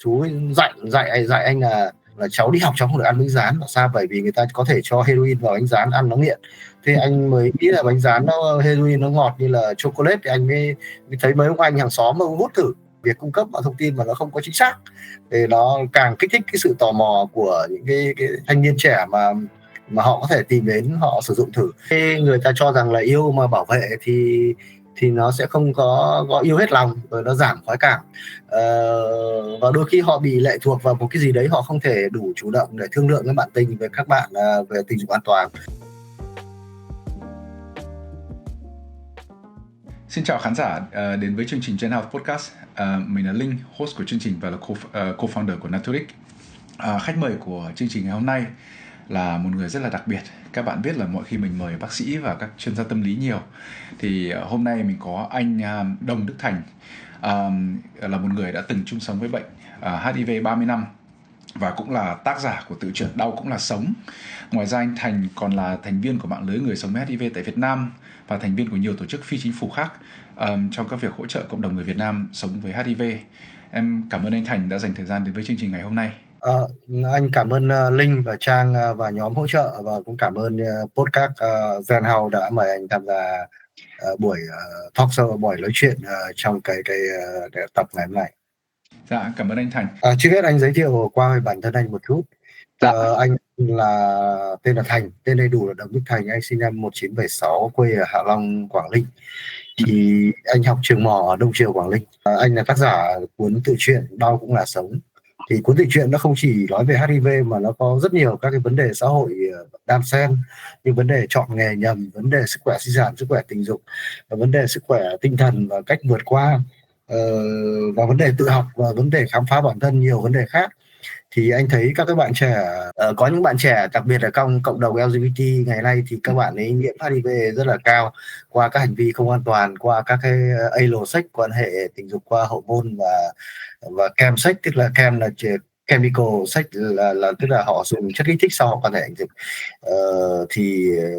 chú ấy dạy anh là cháu đi học cháu không được ăn bánh rán. Là sao? Bởi vì người ta có thể cho heroin vào bánh rán ăn nó nghiện. Thế anh mới nghĩ là bánh rán nó heroin nó ngọt như là chocolate, thì anh mới thấy mấy ông anh hàng xóm mà hút thử. Việc cung cấp thông tin mà nó không có chính xác thì nó càng kích thích cái sự tò mò của những cái thanh niên trẻ mà họ có thể tìm đến họ sử dụng thử. Thế người ta cho rằng là yêu mà bảo vệ thì nó sẽ không có yêu hết lòng, rồi nó giảm khoái cảm, và đôi khi họ bị lệ thuộc vào một cái gì đấy, họ không thể đủ chủ động để thương lượng với bạn tình về các bạn về tình dục an toàn. Xin chào khán giả đến với chương trình Gen Health Podcast. Mình là Linh, host của chương trình và là co-founder của Naturic. Khách mời của chương trình ngày hôm nay là một người rất là đặc biệt. Các bạn biết là mỗi khi mình mời bác sĩ và các chuyên gia tâm lý nhiều, thì hôm nay mình có anh Đồng Đức Thành, là một người đã từng chung sống với bệnh HIV 30 năm và cũng là tác giả của tự truyện Đau Cũng Là Sống. Ngoài ra anh Thành còn là thành viên của mạng lưới người sống với HIV tại Việt Nam và thành viên của nhiều tổ chức phi chính phủ khác trong các việc hỗ trợ cộng đồng người Việt Nam sống với HIV. Em cảm ơn anh Thành đã dành thời gian đến với chương trình ngày hôm nay. Anh cảm ơn Linh và Trang và nhóm hỗ trợ, và cũng cảm ơn podcast Gen Health đã mời anh tham gia buổi talk show, buổi nói chuyện trong cái tập ngày hôm nay. Dạ, cảm ơn anh Thành. Trước hết anh giới thiệu qua về bản thân anh một chút. Anh là tên là Thành, tên đầy đủ là Đồng Đức Thành. Anh sinh năm 1976, quê ở Hạ Long, Quảng Ninh. Thì anh học trường mỏ ở Đông Triều, Quảng Ninh. Anh là tác giả cuốn tự truyện Đau Cũng Là Sống. Thì cuốn tự truyện nó không chỉ nói về HIV mà nó có rất nhiều các cái vấn đề xã hội đan xen, như vấn đề chọn nghề nhầm, vấn đề sức khỏe sinh sản, sức khỏe tình dục, và vấn đề sức khỏe tinh thần và cách vượt qua, và vấn đề tự học và vấn đề khám phá bản thân, nhiều vấn đề khác. Thì anh thấy các bạn trẻ, có những bạn trẻ đặc biệt là trong cộng đồng LGBT ngày nay, thì các bạn ấy nhiễm HIV rất là cao qua các hành vi không an toàn, qua các cái anal sex, quan hệ tình dục qua hậu môn, và chem sex, tức là chem là chemical sex, là tức là họ dùng chất kích thích sau họ quan hệ tình dục.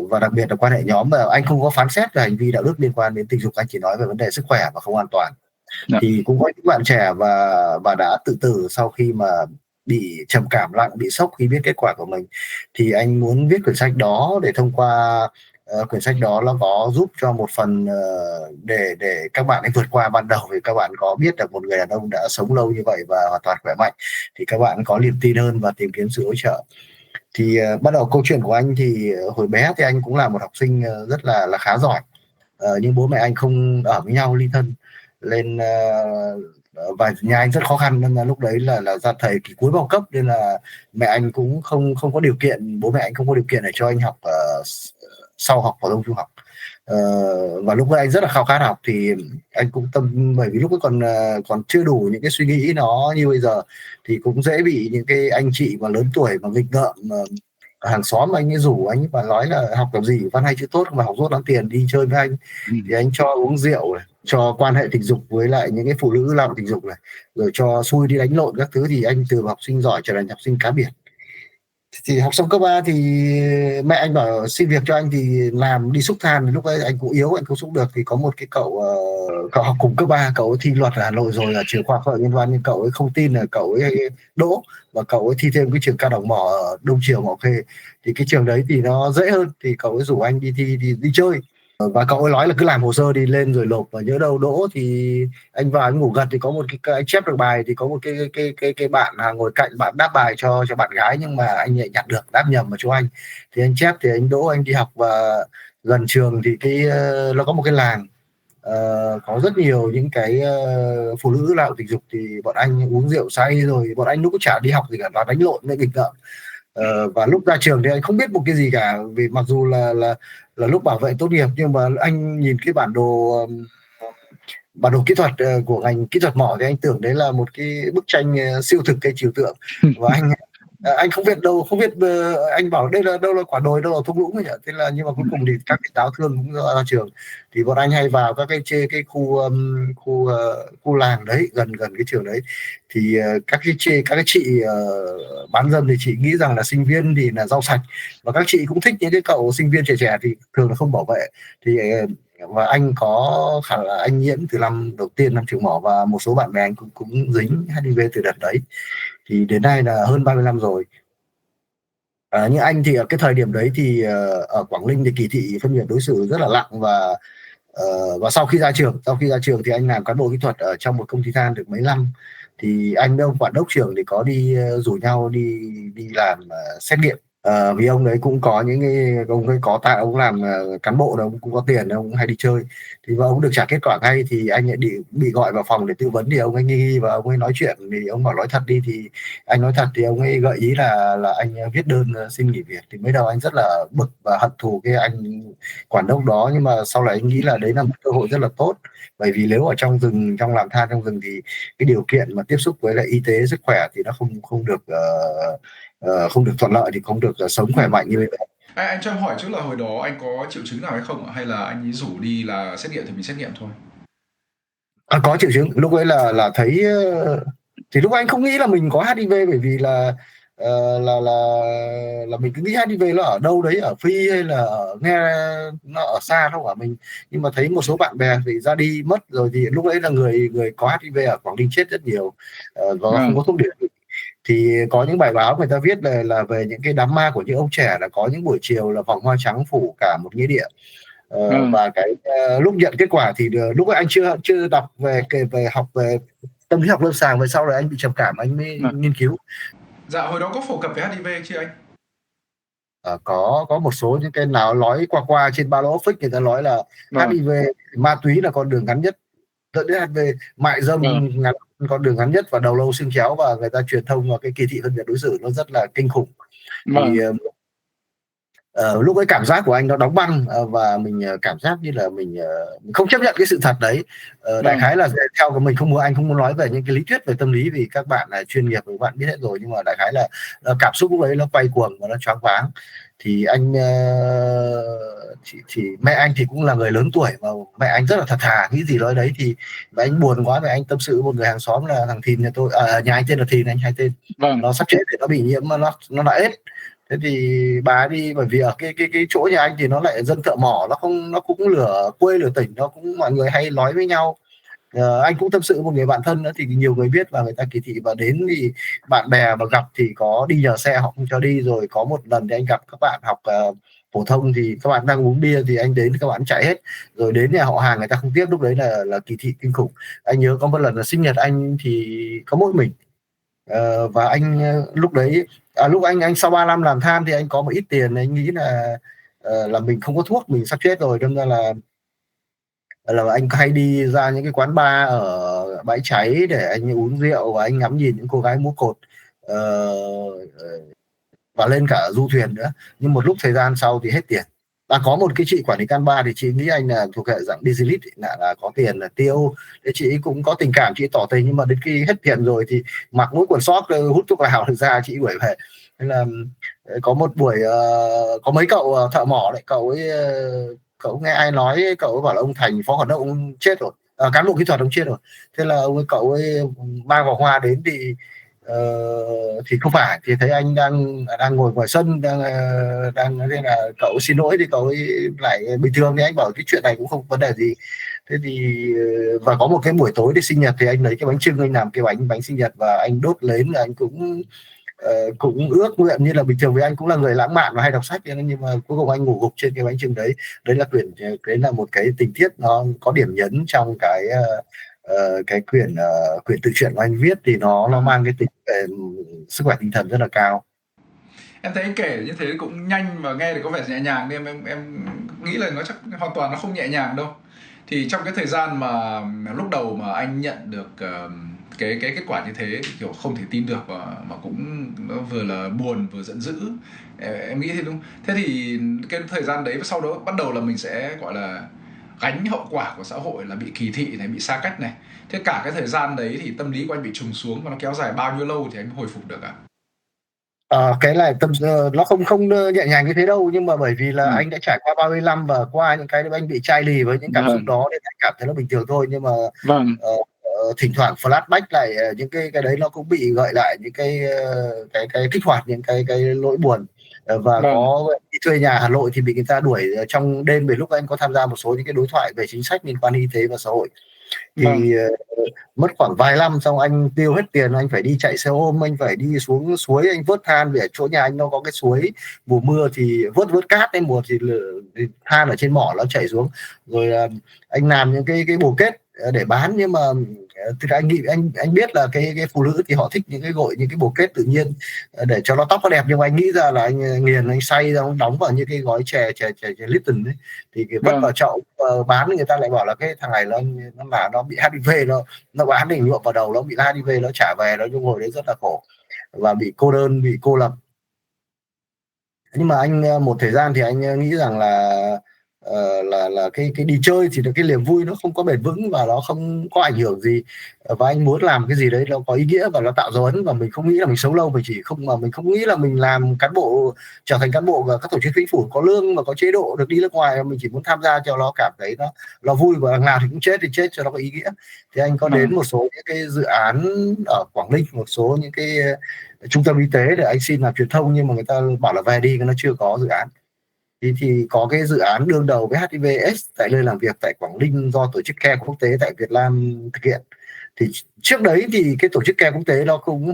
Và đặc biệt là quan hệ nhóm, mà anh không có phán xét về hành vi đạo đức liên quan đến tình dục, anh chỉ nói về vấn đề sức khỏe và không an toàn. Thì cũng có những bạn trẻ và đã tự tử sau khi mà bị trầm cảm nặng, bị sốc khi biết kết quả của mình. Thì anh muốn viết quyển sách đó để thông qua quyển sách đó nó có giúp cho một phần để các bạn ấy vượt qua ban đầu, vì các bạn có biết được một người đàn ông đã sống lâu như vậy và hoàn toàn khỏe mạnh, thì các bạn có niềm tin hơn và tìm kiếm sự hỗ trợ. Thì bắt đầu câu chuyện của anh thì hồi bé thì anh cũng là một học sinh rất là khá giỏi, nhưng bố mẹ anh không ở với nhau, ly thân lên, và nhà anh rất khó khăn, nên là lúc đấy là ra thời kỳ cuối bao cấp, nên là mẹ anh cũng không có điều kiện, bố mẹ anh không có điều kiện để cho anh học sau học phổ thông trung học. Và lúc đấy anh rất là khao khát học, thì anh cũng bởi vì lúc ấy còn chưa đủ những cái suy nghĩ nó như bây giờ, thì cũng dễ bị những cái anh chị mà lớn tuổi mà nghịch ngợm, hàng xóm anh ấy rủ anh và nói là học làm gì, văn hay chữ tốt mà học dốt lắm tiền, đi chơi với anh. Thì anh cho uống rượu này, cho quan hệ tình dục với lại những cái phụ nữ làm tình dục này, rồi cho xui đi đánh lộn các thứ. Thì anh từ học sinh giỏi trở thành học sinh cá biệt. Thì học xong cấp 3 thì mẹ anh bảo xin việc cho anh thì làm đi xúc than. Thì lúc ấy anh cũng yếu, anh không xúc được, thì có một cái cậu học cùng cấp 3, cậu ấy thi luật ở Hà Nội rồi, là trường khoa học nhân văn, nhưng cậu ấy không tin là cậu ấy đỗ, và cậu ấy thi thêm cái trường cao đẳng mỏ ở Đông Triều, Mỏ Khê. Thì cái trường đấy thì nó dễ hơn, thì cậu ấy rủ anh đi thi, đi chơi. Và cậu ấy nói là cứ làm hồ sơ đi lên rồi nộp, và nhớ đâu đỗ. Thì anh vào anh ngủ gật, thì có một cái anh chép được bài, thì có một cái bạn ngồi cạnh, bạn đáp bài cho bạn gái, nhưng mà anh lại nhặt được, đáp nhầm vào chỗ anh. Thì anh chép, thì anh đỗ, anh đi học. Và gần trường thì nó có một cái làng, có rất nhiều những cái phụ nữ lao tình dục. Thì bọn anh uống rượu say rồi, bọn anh lúc chả đi học gì cả, và đánh lộn với nghịch ngợm. Và lúc ra trường thì anh không biết một cái gì cả, vì mặc dù là lúc bảo vệ tốt nghiệp, nhưng mà anh nhìn cái bản đồ kỹ thuật của ngành kỹ thuật mỏ, thì anh tưởng đấy là một cái bức tranh siêu thực, cái trừu tượng. Và anh không biết đâu, anh bảo đây là đâu là quả đồi, đâu là thung lũng ấy. Thế là, nhưng mà cuối cùng thì các cái táo thương cũng ra trường. Thì bọn anh hay vào các cái khu làng đấy, gần cái trường đấy. Thì các cái chị bán dâm thì chị nghĩ rằng là sinh viên thì là rau sạch, và các chị cũng thích những cái cậu sinh viên trẻ thì thường là không bảo vệ. Thì và anh có khả là anh nhiễm từ năm đầu tiên năm trường mỏ, và một số bạn bè anh cũng dính HIV từ đợt đấy, thì đến nay là hơn 30 năm rồi. Như anh thì ở cái thời điểm đấy thì ở Quảng Ninh thì kỳ thị phân biệt đối xử rất là nặng, và sau khi ra trường thì anh làm cán bộ kỹ thuật ở trong một công ty than được mấy năm, thì anh với ông quản đốc trưởng thì có đi rủ nhau đi đi làm xét nghiệm. Vì ông đấy cũng có những cái ông ấy có tại ông làm cán bộ đó, ông cũng có tiền, ông cũng hay đi chơi, thì và ông được trả kết quả ngay, thì anh lại bị gọi vào phòng để tư vấn, thì ông ấy nghi và ông ấy nói chuyện, thì ông bảo nói thật đi, thì anh nói thật, thì ông ấy gợi ý là anh viết đơn xin nghỉ việc. Thì mới đầu anh rất là bực và hận thù cái anh quản đốc đó, nhưng mà sau này anh nghĩ là đấy là một cơ hội rất là tốt, bởi vì nếu ở trong rừng, trong làm than trong rừng thì cái điều kiện mà tiếp xúc với lại y tế sức khỏe thì nó không không được không được thuận lợi, thì không được sống khỏe mạnh như vậy. Anh cho em hỏi trước là hồi đó anh có triệu chứng nào hay không ạ? Hay là anh ấy rủ đi là xét nghiệm thì mình xét nghiệm thôi? Có triệu chứng lúc ấy là thấy thì lúc anh không nghĩ là mình có HIV, bởi vì là mình cứ nghĩ HIV nó ở đâu đấy ở Phi hay là nghe nó ở xa đâu ở mình, nhưng mà thấy một số bạn bè thì ra đi mất rồi, thì lúc ấy là người người có HIV ở Quảng Ninh chết rất nhiều, và không có thuốc điều trị. Thì có những bài báo người ta viết là về những cái đám ma của những ông trẻ, là có những buổi chiều là vòng hoa trắng phủ cả một nghĩa địa. Và cái lúc nhận kết quả thì lúc ấy anh chưa chưa đọc về học về tâm lý học lâm sàng, về sau rồi anh bị trầm cảm anh mới nghiên cứu. Dạ, hồi đó có phổ cập về HIV chưa anh? Có một số những cái nào nói qua trên ba lô Office, người ta nói là HIV, ma túy là con đường ngắn nhất dẫn đến HIV, mại dâm ngắn con đường ngắn nhất, và đầu lâu xương chéo, và người ta truyền thông vào cái kỳ thị phân biệt đối xử nó rất là kinh khủng. Thì lúc ấy cảm giác của anh nó đóng băng, và mình cảm giác như là mình không chấp nhận cái sự thật đấy. Đại khái là theo của mình anh không muốn nói về những cái lý thuyết về tâm lý, vì các bạn là chuyên nghiệp, các bạn biết hết rồi, nhưng mà đại khái là cảm xúc lúc ấy nó quay cuồng và nó choáng váng. Thì anh thì mẹ anh thì cũng là người lớn tuổi, mà mẹ anh rất là thật thà, nghĩ gì nói đấy, thì và anh buồn quá, và anh tâm sự với một người hàng xóm là thằng Thìn nhà tôi, nhà anh tên là Thìn, anh hai tên, nó sắp chết để nó bị nhiễm, nó đã AIDS. Thế thì bà đi, bởi vì ở cái chỗ nhà anh thì nó lại dân thợ mỏ, nó cũng lửa quê lửa tỉnh, nó cũng mọi người hay nói với nhau. Anh cũng tâm sự với một người bạn thân nữa, thì nhiều người biết và người ta kỳ thị, và đến thì bạn bè mà gặp thì có đi nhờ xe họ không cho đi. Rồi có một lần thì anh gặp các bạn học phổ thông, thì các bạn đang uống bia, thì anh đến các bạn chạy hết, rồi đến nhà họ hàng người ta không tiếp. Lúc đấy là kỳ thị kinh khủng. Anh nhớ có một lần là sinh nhật anh thì có mỗi mình. Và anh lúc đấy lúc anh sau 3 năm làm than thì anh có một ít tiền, anh nghĩ là mình không có thuốc, mình sắp chết rồi, đâm ra là anh hay đi ra những cái quán bar ở bãi cháy để anh uống rượu, và anh ngắm nhìn những cô gái múa cột, ờ, và lên cả du thuyền nữa. Nhưng một lúc thời gian sau thì hết tiền. Có một cái chị quản lý can bar, thì chị nghĩ anh là thuộc hệ dạng busy list, là có tiền là tiêu. Thế chị cũng có tình cảm, chị tỏ tình, nhưng mà đến khi hết tiền rồi thì mặc mỗi quần sót hút thuốc lào được ra, chị đuổi về. Nên là có một buổi có mấy cậu thợ mỏ đấy, cậu nghe ai nói, cậu ấy bảo là ông Thành phó quản đốc ông chết rồi, cán bộ kỹ thuật ông chết rồi. Thế là cậu ấy mang vòng hoa đến, thì không phải, thì thấy anh đang ngồi ngoài sân, đang thế là cậu xin lỗi, thì cậu ấy lại bình thường, thì anh bảo cái chuyện này cũng không vấn đề gì. Thế thì và có một cái buổi tối để sinh nhật, thì anh lấy cái bánh chưng, anh làm cái bánh sinh nhật và anh đốt lên, là anh cũng ước nguyện như là bình thường, vì anh cũng là người lãng mạn và hay đọc sách, nhưng mà cuối cùng anh ngủ gục trên cái bánh chưng đấy. Đấy là một cái tình tiết nó có điểm nhấn trong cái quyển tự truyện của anh viết, thì nó mang cái tính về sức khỏe tinh thần rất là cao. Em thấy kể như thế cũng nhanh và nghe thì có vẻ nhẹ nhàng, nên em nghĩ là nó chắc hoàn toàn nó không nhẹ nhàng đâu. Thì trong cái thời gian mà lúc đầu mà anh nhận được cái kết quả như thế thì kiểu không thể tin được, và mà cũng nó vừa là buồn vừa giận dữ. Em nghĩ thế đúng. Thế thì cái thời gian đấy sau đó bắt đầu là mình sẽ gọi là gánh hậu quả của xã hội, là bị kỳ thị này, bị xa cách này. Thế cả cái thời gian đấy thì tâm lý của anh bị trùng xuống, và nó kéo dài bao nhiêu lâu thì anh hồi phục được ạ? Cái này nó không không nhẹ nhàng như thế đâu, nhưng mà bởi vì là anh đã trải qua 35 và qua những cái anh bị chai lì với những cảm xúc đó, nên anh cảm thấy nó bình thường thôi. Nhưng mà thỉnh thoảng flashback lại những cái đấy, nó cũng bị gợi lại những cái kích hoạt những cái nỗi buồn. Và Vâng, có đi thuê nhà Hà Nội thì bị người ta đuổi trong đêm, về lúc anh có tham gia một số những cái đối thoại về chính sách liên quan đến y tế và xã hội. vâng, Thì mất khoảng vài năm, xong anh tiêu hết tiền, anh phải đi chạy xe ôm, anh phải đi xuống suối anh vớt than, vì ở chỗ nhà anh nó có cái suối, mùa mưa thì vớt cát, đến mùa thì than ở trên mỏ nó chảy xuống. Rồi anh làm những cái bồ kết để bán, nhưng mà thì anh nghĩ, anh biết là cái phụ nữ thì họ thích những cái gội, những cái bồ kết tự nhiên để cho nó tóc nó đẹp, nhưng mà anh nghĩ ra là anh nghiền, anh xay ra, anh đóng vào những cái gói chè Lipton ấy, thì cái vất vâng, vào chậu bán, người ta lại bảo là cái thằng này nó bị HIV, nó bán thì nhuộm vào đầu, nó bị HIV, nó trả về, nó ngồi đấy rất là khổ và bị cô đơn, bị cô lập. Nhưng mà anh một thời gian thì anh nghĩ rằng là là cái đi chơi thì cái niềm vui nó không có bền vững và nó không có ảnh hưởng gì, và anh muốn làm cái gì đấy nó có ý nghĩa và nó tạo dấu ấn, và mình không nghĩ là mình sống lâu, mình không nghĩ là mình làm cán bộ, trở thành cán bộ và các tổ chức chính phủ có lương và có chế độ được đi nước ngoài. Mình chỉ muốn tham gia cho nó cảm thấy nó vui, và đằng nào thì cũng chết thì chết cho nó có ý nghĩa. Thì anh có đến vâng, một số những cái dự án ở Quảng Ninh, một số những cái trung tâm y tế để anh xin làm truyền thông, nhưng mà người ta bảo là về đi, nó chưa có dự án. Thì có cái dự án đương đầu với HIV/AIDS tại nơi làm việc tại Quảng Ninh do tổ chức Care quốc tế tại Việt Nam thực hiện. Thì trước đấy thì cái tổ chức Care quốc tế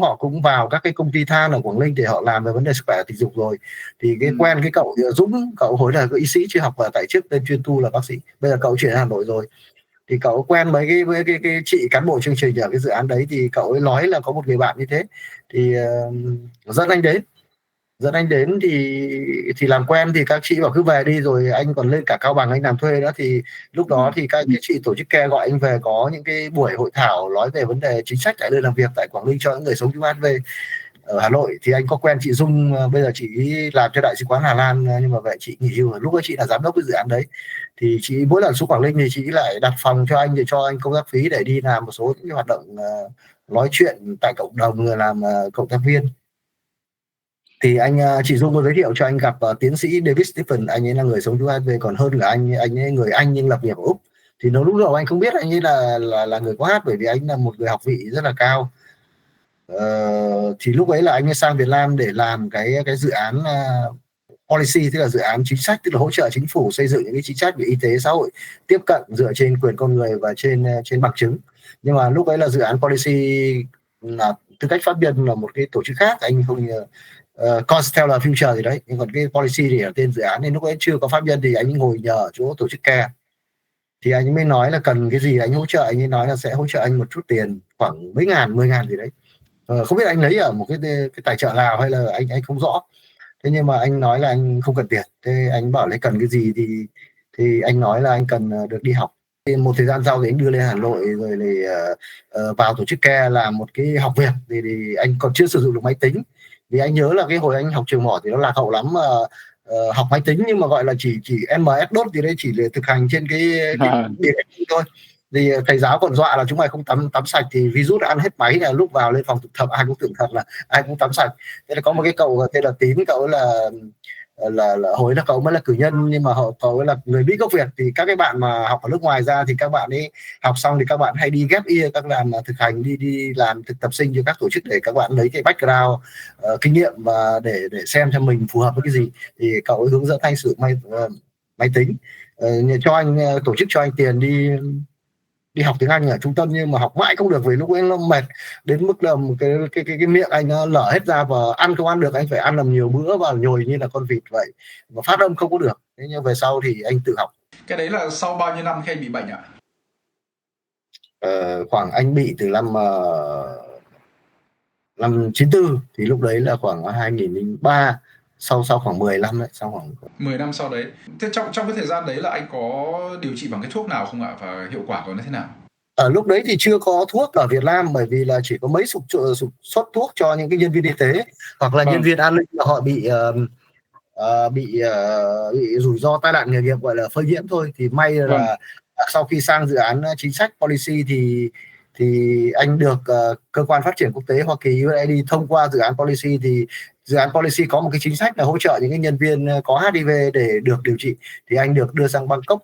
họ cũng vào các cái công ty than ở Quảng Ninh để họ làm về vấn đề sức khỏe tình dục rồi. Thì cái quen cái cậu Dũng, cậu hồi là y sĩ chưa học và tại trước tên chuyên tu là bác sĩ, bây giờ cậu chuyển Hà Nội rồi. Thì cậu quen với cái chị cán bộ chương trình ở cái dự án đấy, thì cậu ấy nói là có một người bạn như thế, thì dẫn anh đến thì làm quen, thì các chị bảo cứ về đi, rồi anh còn lên cả Cao Bằng anh làm thuê nữa. Thì lúc đó thì các cái chị tổ chức Care gọi anh về có những cái buổi hội thảo nói về vấn đề chính sách tại nơi làm việc tại Quảng Ninh cho những người sống chung HIV ở Hà Nội. Thì anh có quen chị Dung, bây giờ chị làm cho đại sứ quán Hà Lan, nhưng mà vậy chị nghỉ hưu rồi. Lúc đó chị là giám đốc cái dự án đấy, thì chị mỗi lần xuống Quảng Ninh thì chị lại đặt phòng cho anh, để cho anh công tác phí để đi làm một số những cái hoạt động nói chuyện tại cộng đồng, rồi làm cộng tác viên. Thì chị Dung có giới thiệu cho anh gặp tiến sĩ David Stephen, anh ấy là người sống chung HIV, còn hơn là anh ấy người Anh nhưng lập nghiệp ở Úc. Thì lúc đầu anh không biết anh ấy là người có hát, bởi vì anh là một người học vị rất là cao. Thì lúc ấy là anh ấy sang Việt Nam để làm cái dự án policy, tức là dự án chính sách, tức là hỗ trợ chính phủ xây dựng những cái chính sách về y tế xã hội tiếp cận dựa trên quyền con người và trên bằng chứng. Nhưng mà lúc ấy là dự án policy, là tư cách pháp nhân là một cái tổ chức khác, anh không Constellar Future gì đấy, nhưng còn cái policy thì ở tên dự án, nên lúc ấy chưa có pháp nhân, thì anh ngồi nhờ chỗ tổ chức Care. Thì anh mới nói là cần cái gì anh hỗ trợ, anh ấy nói là sẽ hỗ trợ anh một chút tiền khoảng mấy ngàn, 10.000 gì đấy. Không biết anh lấy ở một cái tài trợ nào hay là anh không rõ. Thế nhưng mà anh nói là anh không cần tiền. Thế anh bảo lấy cần cái gì, thì anh nói là anh cần được đi học. Thì một thời gian sau thì anh đưa lên Hà Nội, rồi thì vào tổ chức Care làm một cái học việc. Thì anh còn chưa sử dụng được máy tính, vì anh nhớ là cái hồi anh học trường mỏ thì nó lạc hậu lắm, mà học máy tính nhưng mà gọi là chỉ MS DOS thì đấy, chỉ để thực hành trên cái điện thôi. Thì thầy giáo còn dọa là chúng mày không tắm sạch thì virus ăn hết máy, là lúc vào lên phòng thực tập ai cũng tưởng thật là ai cũng tắm sạch. Thế là có một cái cậu tên là Tín, cậu ấy là hồi là cậu mới là cử nhân, nhưng mà cậu ấy là người Mỹ gốc Việt. Thì các cái bạn mà học ở nước ngoài ra thì các bạn ấy học xong thì các bạn hay đi ghép year, các làm thực hành, đi làm thực tập sinh cho các tổ chức để các bạn lấy cái background kinh nghiệm và để xem cho mình phù hợp với cái gì. Thì cậu ấy hướng dẫn anh sử dụng máy tính, cho anh tổ chức cho anh tiền đi học tiếng Anh ở trung tâm, nhưng mà học mãi không được, vì lúc ấy nó mệt đến mức là một cái miệng anh nó lở hết ra, và ăn không ăn được, anh phải ăn làm nhiều bữa và nhồi như là con vịt vậy, và phát âm không có được. Thế nhưng về sau thì anh tự học. Cái đấy là sau bao nhiêu năm khi anh bị bệnh ạ? Khoảng anh bị từ năm 94, thì lúc đấy là khoảng 2003, sau khoảng 10 năm đấy, sau khoảng 10 năm sau đấy. Thế trong cái thời gian đấy là anh có điều trị bằng cái thuốc nào không ạ, và hiệu quả của nó thế nào? Ở lúc đấy thì chưa có thuốc ở Việt Nam, bởi vì là chỉ có mấy suất thuốc cho những cái nhân viên y tế hoặc là nhân viên an ninh mà họ bị rủi ro tai nạn nghề nghiệp, gọi là phơi nhiễm thôi. Thì may là sau khi sang dự án chính sách policy thì anh được cơ quan phát triển quốc tế Hoa Kỳ USAID thông qua dự án policy. Thì dự án policy có một cái chính sách là hỗ trợ những cái nhân viên có HIV để được điều trị, thì anh được đưa sang Bangkok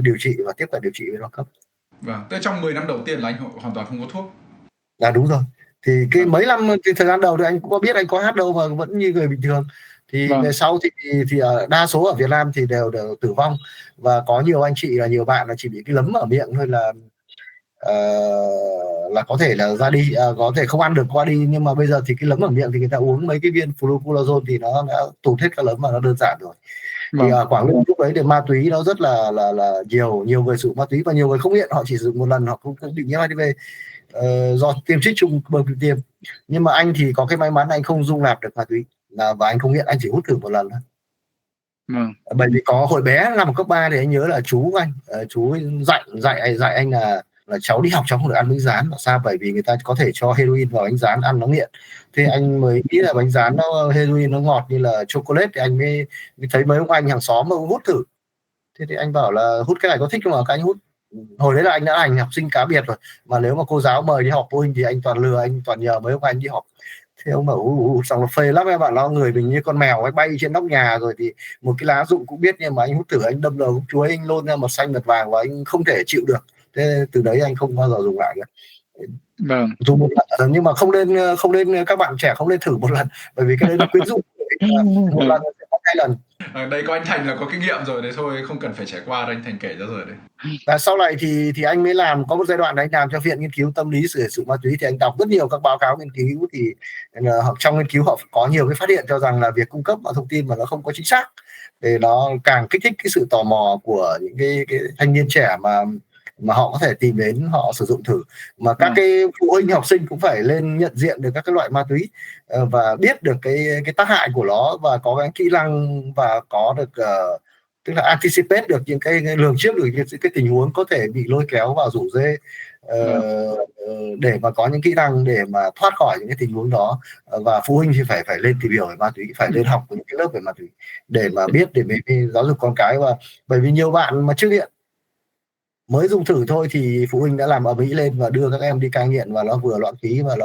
điều trị và tiếp cận điều trị với Bangkok. Vâng, tức trong 10 năm đầu tiên là anh hoàn toàn không có thuốc. Đúng rồi. Thì cái mấy năm cái thời gian đầu thì anh cũng có biết anh có hát đâu, mà vẫn như người bình thường. Thì Vâng. về sau thì đa số ở Việt Nam thì đều tử vong, và có nhiều anh chị là nhiều bạn là chỉ bị cái lấm ở miệng thôi là có thể là ra đi, có thể không ăn được qua đi, nhưng mà bây giờ thì cái lấm ở miệng thì người ta uống mấy cái viên fluconazole thì nó đã tụt hết các lấm và nó đơn giản rồi. Thì Vâng. Quảng Ninh lúc đấy thì ma túy nó rất là nhiều người sử dụng ma túy, và nhiều người không nghiện, họ chỉ sử dụng một lần họ cũng bị nhiễm HIV do tiêm trích chung bơm tiêm. Nhưng mà anh thì có cái may mắn anh không dung nạp được ma túy, và anh không nghiện, anh chỉ hút thử một lần thôi. Vâng. Bởi vì có hồi bé năm cấp 3 thì anh nhớ là chú dạy anh là cháu đi học cháu không được ăn bánh rán. Là sao? Bởi vì người ta có thể cho heroin vào bánh rán ăn nó nghiện. Thế anh mới nghĩ là bánh rán nó heroin nó ngọt như là chocolate, thì anh mới thấy mấy ông anh hàng xóm mà hút thử. Thế thì anh bảo là hút cái này có thích không, mà các anh hút. Hồi đấy là anh đã hành học sinh cá biệt rồi, mà nếu mà cô giáo mời đi họp phụ huynh thì anh toàn lừa, anh toàn nhờ mấy ông anh đi họp. Thế ông bảo xong nó phê lắm, các bạn, nó người mình như con mèo ấy bay trên nóc nhà rồi, thì một cái lá rụng cũng biết, nhưng mà anh hút thử anh đâm đầu chuối, anh lôn ra một xanh mật vàng và anh không thể chịu được. Thế từ đấy anh không bao giờ dùng lại nữa. Vâng. Dùng một lần, nhưng mà không nên các bạn trẻ không nên thử một lần, bởi vì cái đấy nó quyến rũ. Một lần sẽ có 2 lần. Đây có anh Thành là có kinh nghiệm rồi đấy, thôi không cần phải trải qua, anh Thành kể ra rồi đấy. Và sau này thì anh mới làm, có một giai đoạn anh làm cho Viện Nghiên cứu Tâm lý sử dụng ma túy, thì anh đọc rất nhiều các báo cáo nghiên cứu, thì trong nghiên cứu họ có nhiều cái phát hiện cho rằng là việc cung cấp thông tin mà nó không có chính xác thì nó càng kích thích cái sự tò mò của những cái thanh niên trẻ mà họ có thể tìm đến họ sử dụng thử. Mà các cái phụ huynh học sinh cũng phải lên nhận diện được các cái loại ma túy và biết được cái tác hại của nó, và có cái kỹ năng, và có được tức là anticipate được những cái lường trước được những cái tình huống có thể bị lôi kéo vào rủ rê, để mà có những kỹ năng để mà thoát khỏi những cái tình huống đó. Và phụ huynh thì phải lên tìm hiểu về ma túy, phải lên học những cái lớp về ma túy để mà biết, để mới giáo dục con cái. Và bởi vì nhiều bạn mà chưa nghiện mới dùng thử thôi thì phụ huynh đã làm ầm ĩ lên và đưa các em đi cai nghiện, và nó vừa loạn phí và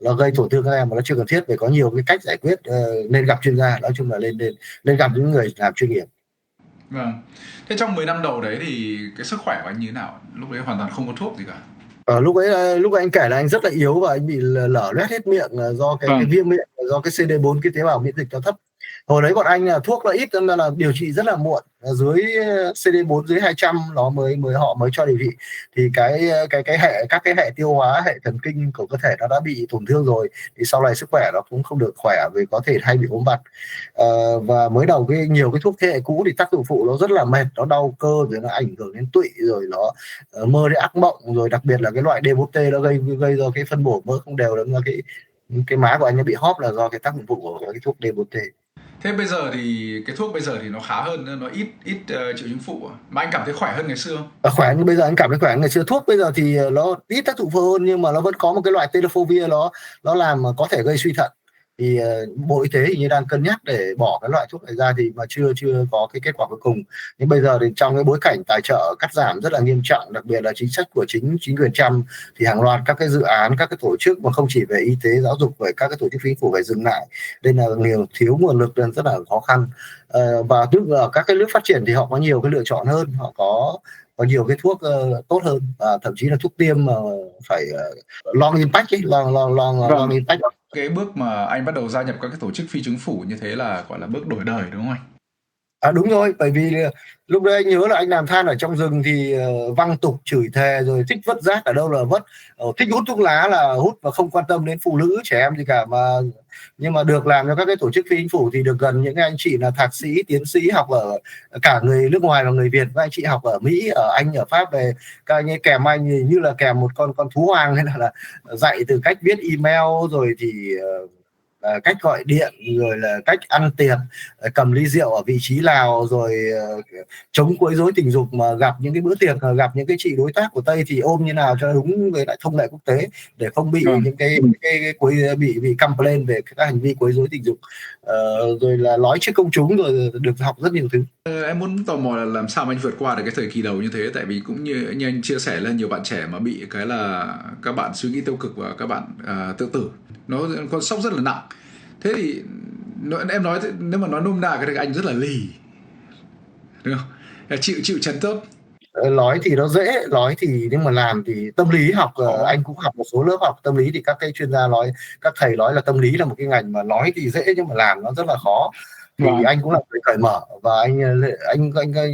nó gây tổn thương các em, mà nó chưa cần thiết. Phải có nhiều cái cách giải quyết, nên gặp chuyên gia, nói chung là nên gặp những người làm chuyên nghiệp. Vâng. Thế trong 10 năm đầu đấy thì cái sức khỏe của anh như thế nào? Lúc đấy hoàn toàn không có thuốc gì cả. Lúc anh kể là anh rất là yếu và anh bị lở loét hết miệng do cái viêm miệng, do cái CD4, cái tế bào miễn dịch nó thấp. Hồi đấy bọn anh là thuốc là ít, nên là điều trị rất là muộn, dưới CD4 dưới 200 nó mới họ mới cho điều trị. Thì các cái hệ tiêu hóa, hệ thần kinh của cơ thể nó đã bị tổn thương rồi, thì sau này sức khỏe nó cũng không được khỏe, vì có thể hay bị ốm vặt. Và mới đầu nhiều cái thuốc thế hệ cũ thì tác dụng phụ nó rất là mệt, nó đau cơ, rồi nó ảnh hưởng đến tụy, rồi nó mơ đến ác mộng, rồi đặc biệt là cái loại DBT nó gây do cái phân bổ mỡ không đều, đó là cái má của anh nó bị hóp là do cái tác dụng phụ của cái thuốc DBT. Thế bây giờ thì cái thuốc bây giờ thì nó khá hơn, nó ít triệu chứng phụ, mà anh cảm thấy khỏe hơn ngày xưa không? Khỏe, nhưng bây giờ anh cảm thấy khỏe hơn ngày xưa. Thuốc bây giờ thì nó ít tác dụng phụ hơn, nhưng mà nó vẫn có một cái loại tenofovir nó làm có thể gây suy thận. Thì Bộ Y tế hình như đang cân nhắc để bỏ cái loại thuốc này ra, thì mà chưa có cái kết quả cuối cùng. Nhưng bây giờ thì trong cái bối cảnh tài trợ cắt giảm rất là nghiêm trọng, đặc biệt là chính sách của chính quyền Trump, thì hàng loạt các cái dự án, các cái tổ chức mà không chỉ về y tế, giáo dục, về các cái tổ chức chính phủ phải dừng lại. Đây là thiếu nguồn lực nên rất là khó khăn. Và tức là các cái nước phát triển thì họ có nhiều cái lựa chọn hơn, họ có nhiều cái thuốc tốt hơn, và thậm chí là thuốc tiêm mà phải long impact ấy, long impact. Cái bước mà anh bắt đầu gia nhập các cái tổ chức phi chính phủ như thế là gọi là bước đổi đời đúng không anh? Đúng rồi, bởi vì lúc đấy anh nhớ là anh làm than ở trong rừng thì văng tục chửi thề, rồi thích vứt rác ở đâu là vứt, thích hút thuốc lá là hút, và không quan tâm đến phụ nữ trẻ em gì cả. Nhưng mà được làm cho các cái tổ chức phi chính phủ thì được gần những cái anh chị là thạc sĩ, tiến sĩ, học ở cả người nước ngoài và người Việt. Các anh chị học ở Mỹ, ở Anh, ở Pháp về, các anh ấy kèm anh như là kèm một con thú hoang, hay là dạy từ cách viết email, rồi thì cách gọi điện, rồi là cách ăn tiệc, cầm ly rượu ở vị trí nào, rồi chống quấy rối tình dục, mà gặp những cái bữa tiệc, gặp những cái chị đối tác của Tây thì ôm như nào cho đúng với lại thông lệ quốc tế, để không bị những cái bị complain về các hành vi quấy rối tình dục, rồi là nói trước công chúng, rồi được học rất nhiều thứ. Em muốn tò mò là làm sao mà anh vượt qua được cái thời kỳ đầu như thế, tại vì cũng như anh chia sẻ là nhiều bạn trẻ mà bị cái là các bạn suy nghĩ tiêu cực và các bạn tự tử, nó con sốc rất là nặng. Thế thì em nói, nếu mà nói nôm na cái anh rất là lì, đúng không? Chịu chấn tốt. Nói thì nó dễ, nói thì nhưng mà làm thì tâm lý học, anh cũng học một số lớp học tâm lý, thì các cái chuyên gia nói, các thầy nói là tâm lý là một cái ngành mà nói thì dễ nhưng mà làm nó rất là khó. thì Vâng. anh cũng là người cởi mở, và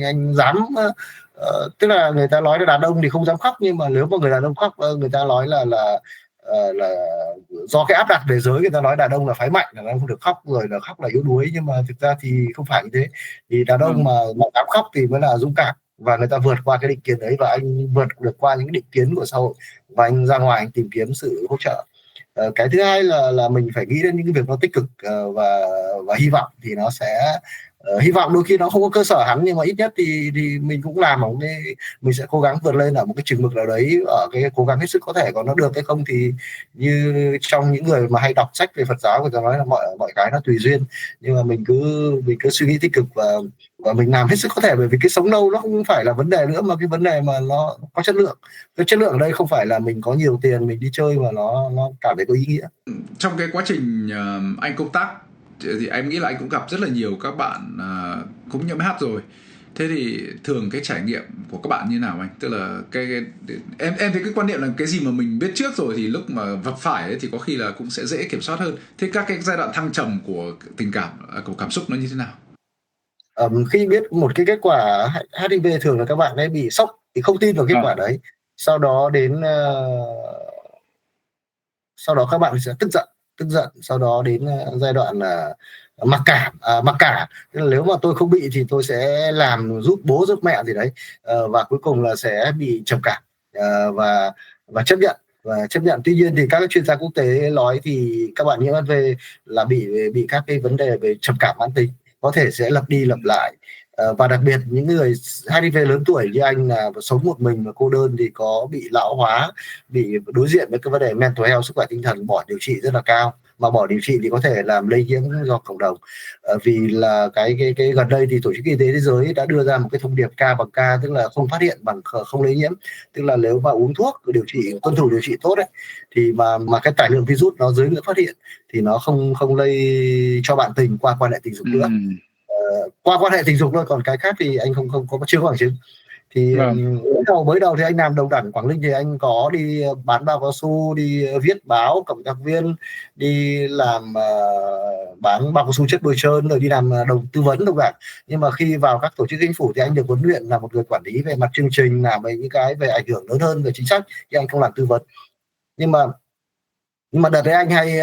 anh dám tức là người ta nói là đàn ông thì không dám khóc, nhưng mà nếu mà người đàn ông khóc, người ta nói là do cái áp đặt về giới, người ta nói đàn ông là phái mạnh, là đàn ông không được khóc, rồi là khóc là yếu đuối, nhưng mà thực ra thì không phải như thế. Thì đàn ông Vâng. mà dám khóc thì mới là dũng cảm, và người ta vượt qua cái định kiến đấy, và anh vượt được qua những định kiến của xã hội, và anh ra ngoài anh tìm kiếm sự hỗ trợ. Cái thứ hai là mình phải nghĩ đến những cái việc nó tích cực, và hy vọng thì nó sẽ hy vọng đôi khi nó không có cơ sở hẳn, nhưng mà ít nhất thì mình cũng làm ở cái, mình sẽ cố gắng vượt lên ở một cái chừng mực nào đấy, ở cái cố gắng hết sức có thể. Còn nó được hay không thì như trong những người mà hay đọc sách về Phật giáo, người ta nói là mọi mọi cái nó tùy duyên, nhưng mà mình cứ suy nghĩ tích cực, và mình làm hết sức có thể, bởi vì cái sống lâu nó không phải là vấn đề nữa, mà cái vấn đề mà nó có chất lượng. Cái chất lượng ở đây không phải là mình có nhiều tiền mình đi chơi, mà nó cảm thấy có ý nghĩa. Trong cái quá trình anh công tác thì em nghĩ là anh cũng gặp rất là nhiều các bạn cũng nhiễm HIV rồi. Thế thì thường cái trải nghiệm của các bạn như nào anh? Tức là em thấy cái quan niệm là cái gì mà mình biết trước rồi thì lúc mà vấp phải ấy, thì có khi là cũng sẽ dễ kiểm soát hơn. Thế các cái giai đoạn thăng trầm của tình cảm, của cảm xúc nó như thế nào? Khi biết một cái kết quả HIV, thường là các bạn ấy bị sốc thì không tin vào kết Vâng. quả đấy. Sau đó sau đó các bạn sẽ tức giận, sau đó đến giai đoạn là mặc cả, tức là nếu mà tôi không bị thì tôi sẽ làm giúp bố giúp mẹ gì đấy. Và cuối cùng là sẽ bị trầm cảm, và chấp nhận. Tuy nhiên thì các chuyên gia quốc tế nói thì các bạn nhiễm HIV là bị các cái vấn đề về trầm cảm mãn tính, có thể sẽ lặp đi lặp lại. Và đặc biệt những người HIV lớn tuổi như anh là sống một mình và cô đơn thì có bị lão hóa, bị đối diện với cái vấn đề mental health, sức khỏe tinh thần, bỏ điều trị rất là cao, mà bỏ điều trị thì có thể làm lây nhiễm do cộng đồng. Vì là cái gần đây thì Tổ chức Y tế Thế giới đã đưa ra một cái thông điệp K bằng K, tức là không phát hiện bằng không lây nhiễm. Tức là nếu mà uống thuốc điều trị, tuân thủ điều trị tốt đấy, thì mà cái tải lượng virus nó dưới ngưỡng phát hiện thì nó không lây cho bạn tình qua quan hệ tình dục nữa. Qua quan hệ tình dục thôi, còn cái khác thì anh không có chưa có bằng chứng. Thì Vâng. mới đầu thì anh làm đồng đẳng Quảng Ninh thì anh có đi bán bao cao su, đi viết báo cộng tác viên, đi làm bán bao cao su chất bôi trơn, rồi đi làm đồng tư vấn đồng đẳng. Nhưng mà khi vào các tổ chức chính phủ thì anh được huấn luyện là một người quản lý về mặt chương trình, làm về những cái về ảnh hưởng lớn hơn về chính sách, thì anh không làm tư vấn. Nhưng mà đợt đấy anh hay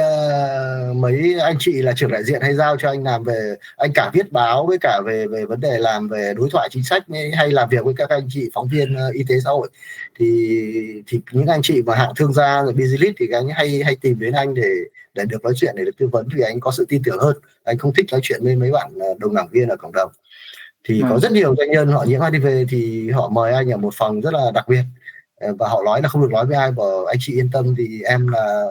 mấy anh chị là trưởng đại diện hay giao cho anh làm về, anh cả viết báo với cả về vấn đề làm về đối thoại chính sách, hay làm việc với các anh chị phóng viên y tế xã hội. Thì những anh chị mà hạng thương gia rồi business thì anh hay tìm đến anh để được nói chuyện, để được tư vấn, vì anh có sự tin tưởng hơn. Anh không thích nói chuyện với mấy bạn đồng đảng viên ở cộng đồng. Thì có Vâng. rất nhiều doanh nhân họ nhiễm HIV thì họ mời anh ở một phòng rất là đặc biệt, và họ nói là không được nói với ai, bảo anh chị yên tâm, thì em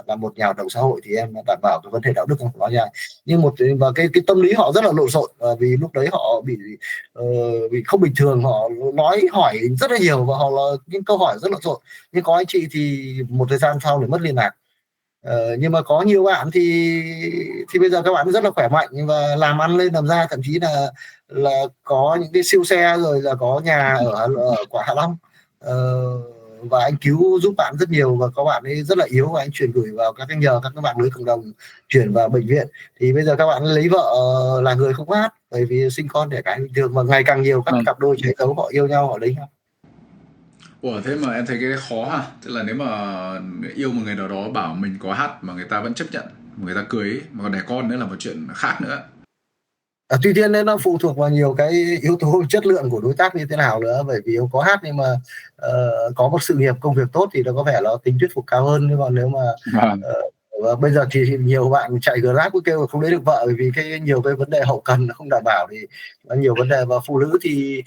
là một nhà hoạt động xã hội thì em đảm bảo cái vấn đề đạo đức không nói với ai. Nhưng và cái tâm lý họ rất là lộn xộn, vì lúc đấy họ bị không bình thường, họ nói hỏi rất là nhiều, và họ là những câu hỏi rất lộn xộn. Nhưng có anh chị thì một thời gian sau thì mất liên lạc. Nhưng mà có nhiều bạn thì bây giờ các bạn rất là khỏe mạnh và làm ăn lên làm ra, thậm chí là có những cái siêu xe, rồi là có nhà ở quả Hạ Long. Và anh cứu giúp bạn rất nhiều, và có bạn ấy rất là yếu và anh chuyển gửi vào nhờ các bạn lưới cộng đồng chuyển vào bệnh viện. Thì bây giờ các bạn lấy vợ là người không hát, bởi vì sinh con đẻ cái bình thường, và ngày càng nhiều các Vâng. cặp đôi trái dấu họ yêu nhau, họ lấy nhau. Ủa thế mà em thấy cái khó ha. Tức là nếu mà yêu một người nào đó bảo mình có hát mà người ta vẫn chấp nhận, mà người ta cưới ấy, mà còn đẻ con nữa là một chuyện khác nữa. Tuy nhiên nó phụ thuộc vào nhiều cái yếu tố, chất lượng của đối tác như thế nào nữa, bởi vì có hát nhưng mà có một sự nghiệp công việc tốt thì nó có vẻ là tính thuyết phục cao hơn. Nhưng còn nếu mà Vâng. và bây giờ thì nhiều bạn chạy Grab cũng kêu là không lấy được vợ, bởi vì nhiều cái vấn đề hậu cần nó không đảm bảo, thì nhiều vấn đề. Và phụ nữ thì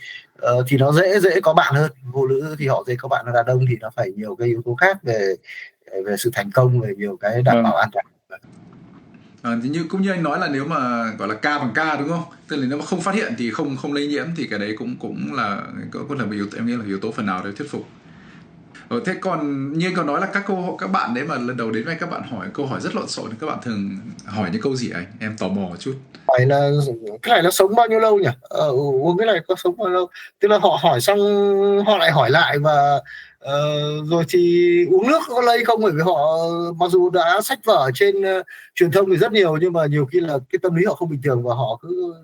nó dễ có bạn hơn, phụ nữ thì họ dễ có bạn hơn đàn ông, thì nó phải nhiều cái yếu tố khác về sự thành công, về nhiều cái đảm Vâng. bảo an toàn. Thì cũng như anh nói là nếu mà gọi là K bằng K đúng không? Tức là nếu mà không phát hiện thì không lây nhiễm thì cái đấy cũng là một yếu tố, em nghĩ là yếu tố phần nào để thuyết phục. Thế còn như còn nói là các bạn đấy mà lần đầu đến với các bạn hỏi câu hỏi rất lộn xộn, các bạn thường hỏi những câu gì anh? Em tò mò một chút. Hỏi là cái này nó sống bao nhiêu lâu nhỉ, uống cái này có sống bao nhiêu lâu, tức là họ hỏi xong họ lại hỏi lại và rồi thì uống nước có lây không, bởi vì họ mặc dù đã sách vở trên truyền thông thì rất nhiều, nhưng mà nhiều khi là cái tâm lý họ không bình thường và họ cứ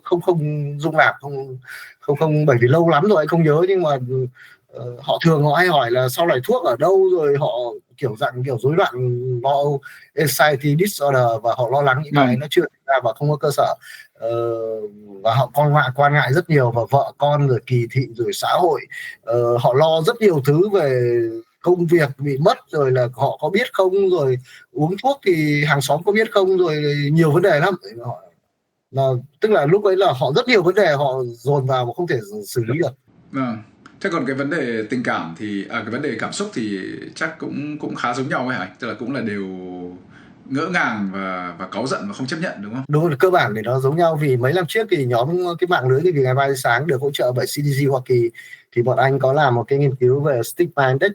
không dung nạp, không bởi vì lâu lắm rồi anh không nhớ, nhưng mà họ hay hỏi là sau này thuốc ở đâu, rồi họ kiểu dạng kiểu rối loạn lo anxiety disorder, và họ lo lắng những cái nó chưa ra và không có cơ sở. Ờ, và họ quan ngại rất nhiều, và vợ con rồi kỳ thị rồi xã hội, họ lo rất nhiều thứ về công việc bị mất, rồi là họ có biết không, rồi uống thuốc thì hàng xóm có biết không, rồi nhiều vấn đề lắm. Là tức là lúc ấy là họ rất nhiều vấn đề họ dồn vào mà không thể xử lý được. Thế còn cái vấn đề tình cảm thì cái vấn đề cảm xúc thì chắc cũng khá giống nhau ấy hả? Tức là cũng là đều ngỡ ngàng và cáu giận và không chấp nhận, đúng không? Đúng rồi, cơ bản thì nó giống nhau, vì mấy năm trước thì nhóm cái mạng lưới Vì Ngày Mai Sáng được hỗ trợ bởi CDC Hoa Kỳ, thì bọn anh có làm một cái nghiên cứu về Stigma Index,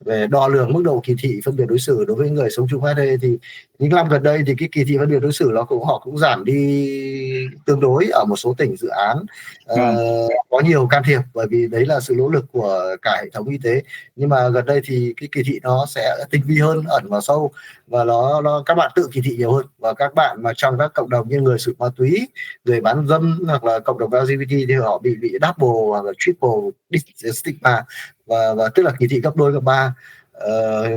về đo lường mức độ kỳ thị phân biệt đối xử đối với người sống chung HIV. Thì những năm gần đây thì cái kỳ thị phân biệt đối xử họ cũng giảm đi tương đối ở một số tỉnh dự án. Có nhiều can thiệp, bởi vì đấy là sự nỗ lực của cả hệ thống y tế, nhưng mà gần đây thì cái kỳ thị nó sẽ tinh vi hơn, ẩn vào sâu, và các bạn tự kỳ thị nhiều hơn, và các bạn mà trong các cộng đồng như người sử dụng ma túy, người bán dâm, hoặc là cộng đồng LGBT thì họ bị double hoặc là triple stigma, và tức là kỳ thị gấp đôi gấp ba,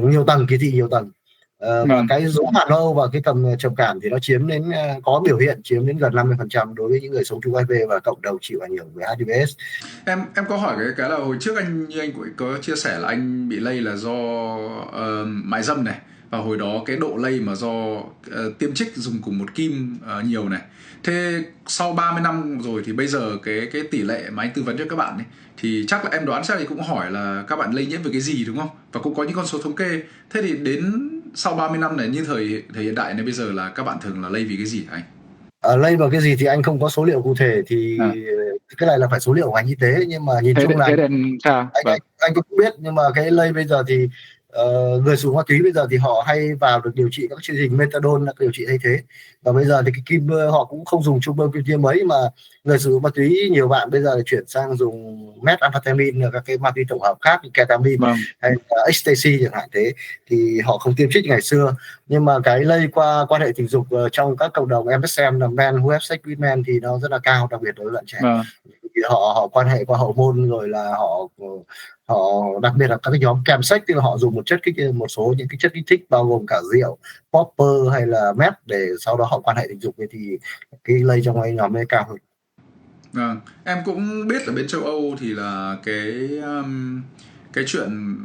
nhiều tầng kỳ thị nhiều tầng. Và cái rối loạn lo âu và cái trầm cảm thì nó có biểu hiện chiếm đến gần 50% đối với những người sống chung HIV và cộng đồng chịu ảnh hưởng với HIVS. Em có hỏi cái là hồi trước như anh cũng có chia sẻ là anh bị lây là do mại dâm này, và hồi đó cái độ lây mà do tiêm trích dùng cùng một kim nhiều này. Thế sau 30 năm rồi thì bây giờ cái tỷ lệ mà anh tư vấn cho các bạn ấy, thì chắc là em đoán chắc là cũng hỏi là các bạn lây nhiễm về cái gì, đúng không? Và cũng có những con số thống kê. Thế thì đến sau 30 năm này, như thời hiện đại này bây giờ là các bạn thường là lây vì cái gì hả anh? Lây vào cái gì thì anh không có số liệu cụ thể, thì cái này là phải số liệu của ngành y tế, nhưng mà nhìn chung là anh cũng biết. Nhưng mà cái lây bây giờ thì người sử dụng ma túy bây giờ thì họ hay vào được điều trị các chương trình methadone, là điều trị thay thế, và bây giờ thì cái kim họ cũng không dùng trung bơm kim tiêm mấy, mà người sử dụng ma túy nhiều bạn bây giờ chuyển sang dùng methamphetamine, các cái ma túy tổng hợp khác như ketamine hay ecstasy chẳng hạn, thế thì họ không tiêm trích ngày xưa. Nhưng mà cái lây qua quan hệ tình dục trong các cộng đồng MSM là men who have sex with men thì nó rất là cao, đặc biệt đối với bạn trẻ. Thì họ quan hệ qua hậu môn, rồi là họ đặc biệt là các cái nhóm kèm sách, tức là họ dùng một số những cái chất kích thích bao gồm cả rượu, popper hay là meth, để sau đó họ quan hệ tình dục, thì cái lây trong cái nhóm ấy cao hơn. Em cũng biết ở bên châu Âu thì là cái chuyện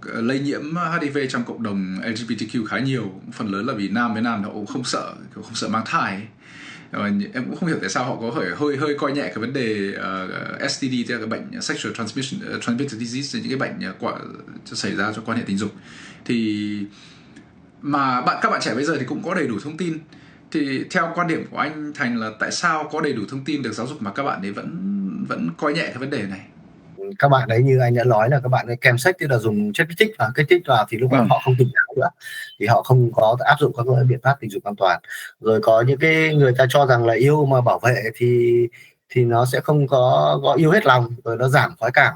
lây nhiễm HIV trong cộng đồng LGBTQ khá nhiều, phần lớn là vì nam với nam họ cũng không sợ mang thai ấy. Em cũng không hiểu tại sao họ có hơi coi nhẹ cái vấn đề STD, tức là cái bệnh sexual transmitted disease, những cái bệnh xảy ra cho quan hệ tình dục. Thì mà các bạn trẻ bây giờ thì cũng có đầy đủ thông tin. Thì theo quan điểm của anh Thành là tại sao có đầy đủ thông tin được giáo dục mà các bạn ấy vẫn coi nhẹ cái vấn đề này? Các bạn ấy như anh đã nói là các bạn ấy kèm sách, tức là dùng chất kích thích vào thì lúc đó họ không tỉnh táo nữa, thì họ không có áp dụng các biện pháp tình dục an toàn. Rồi có những cái người ta cho rằng là yêu mà bảo vệ thì nó sẽ không có yêu hết lòng, rồi nó giảm khoái cảm,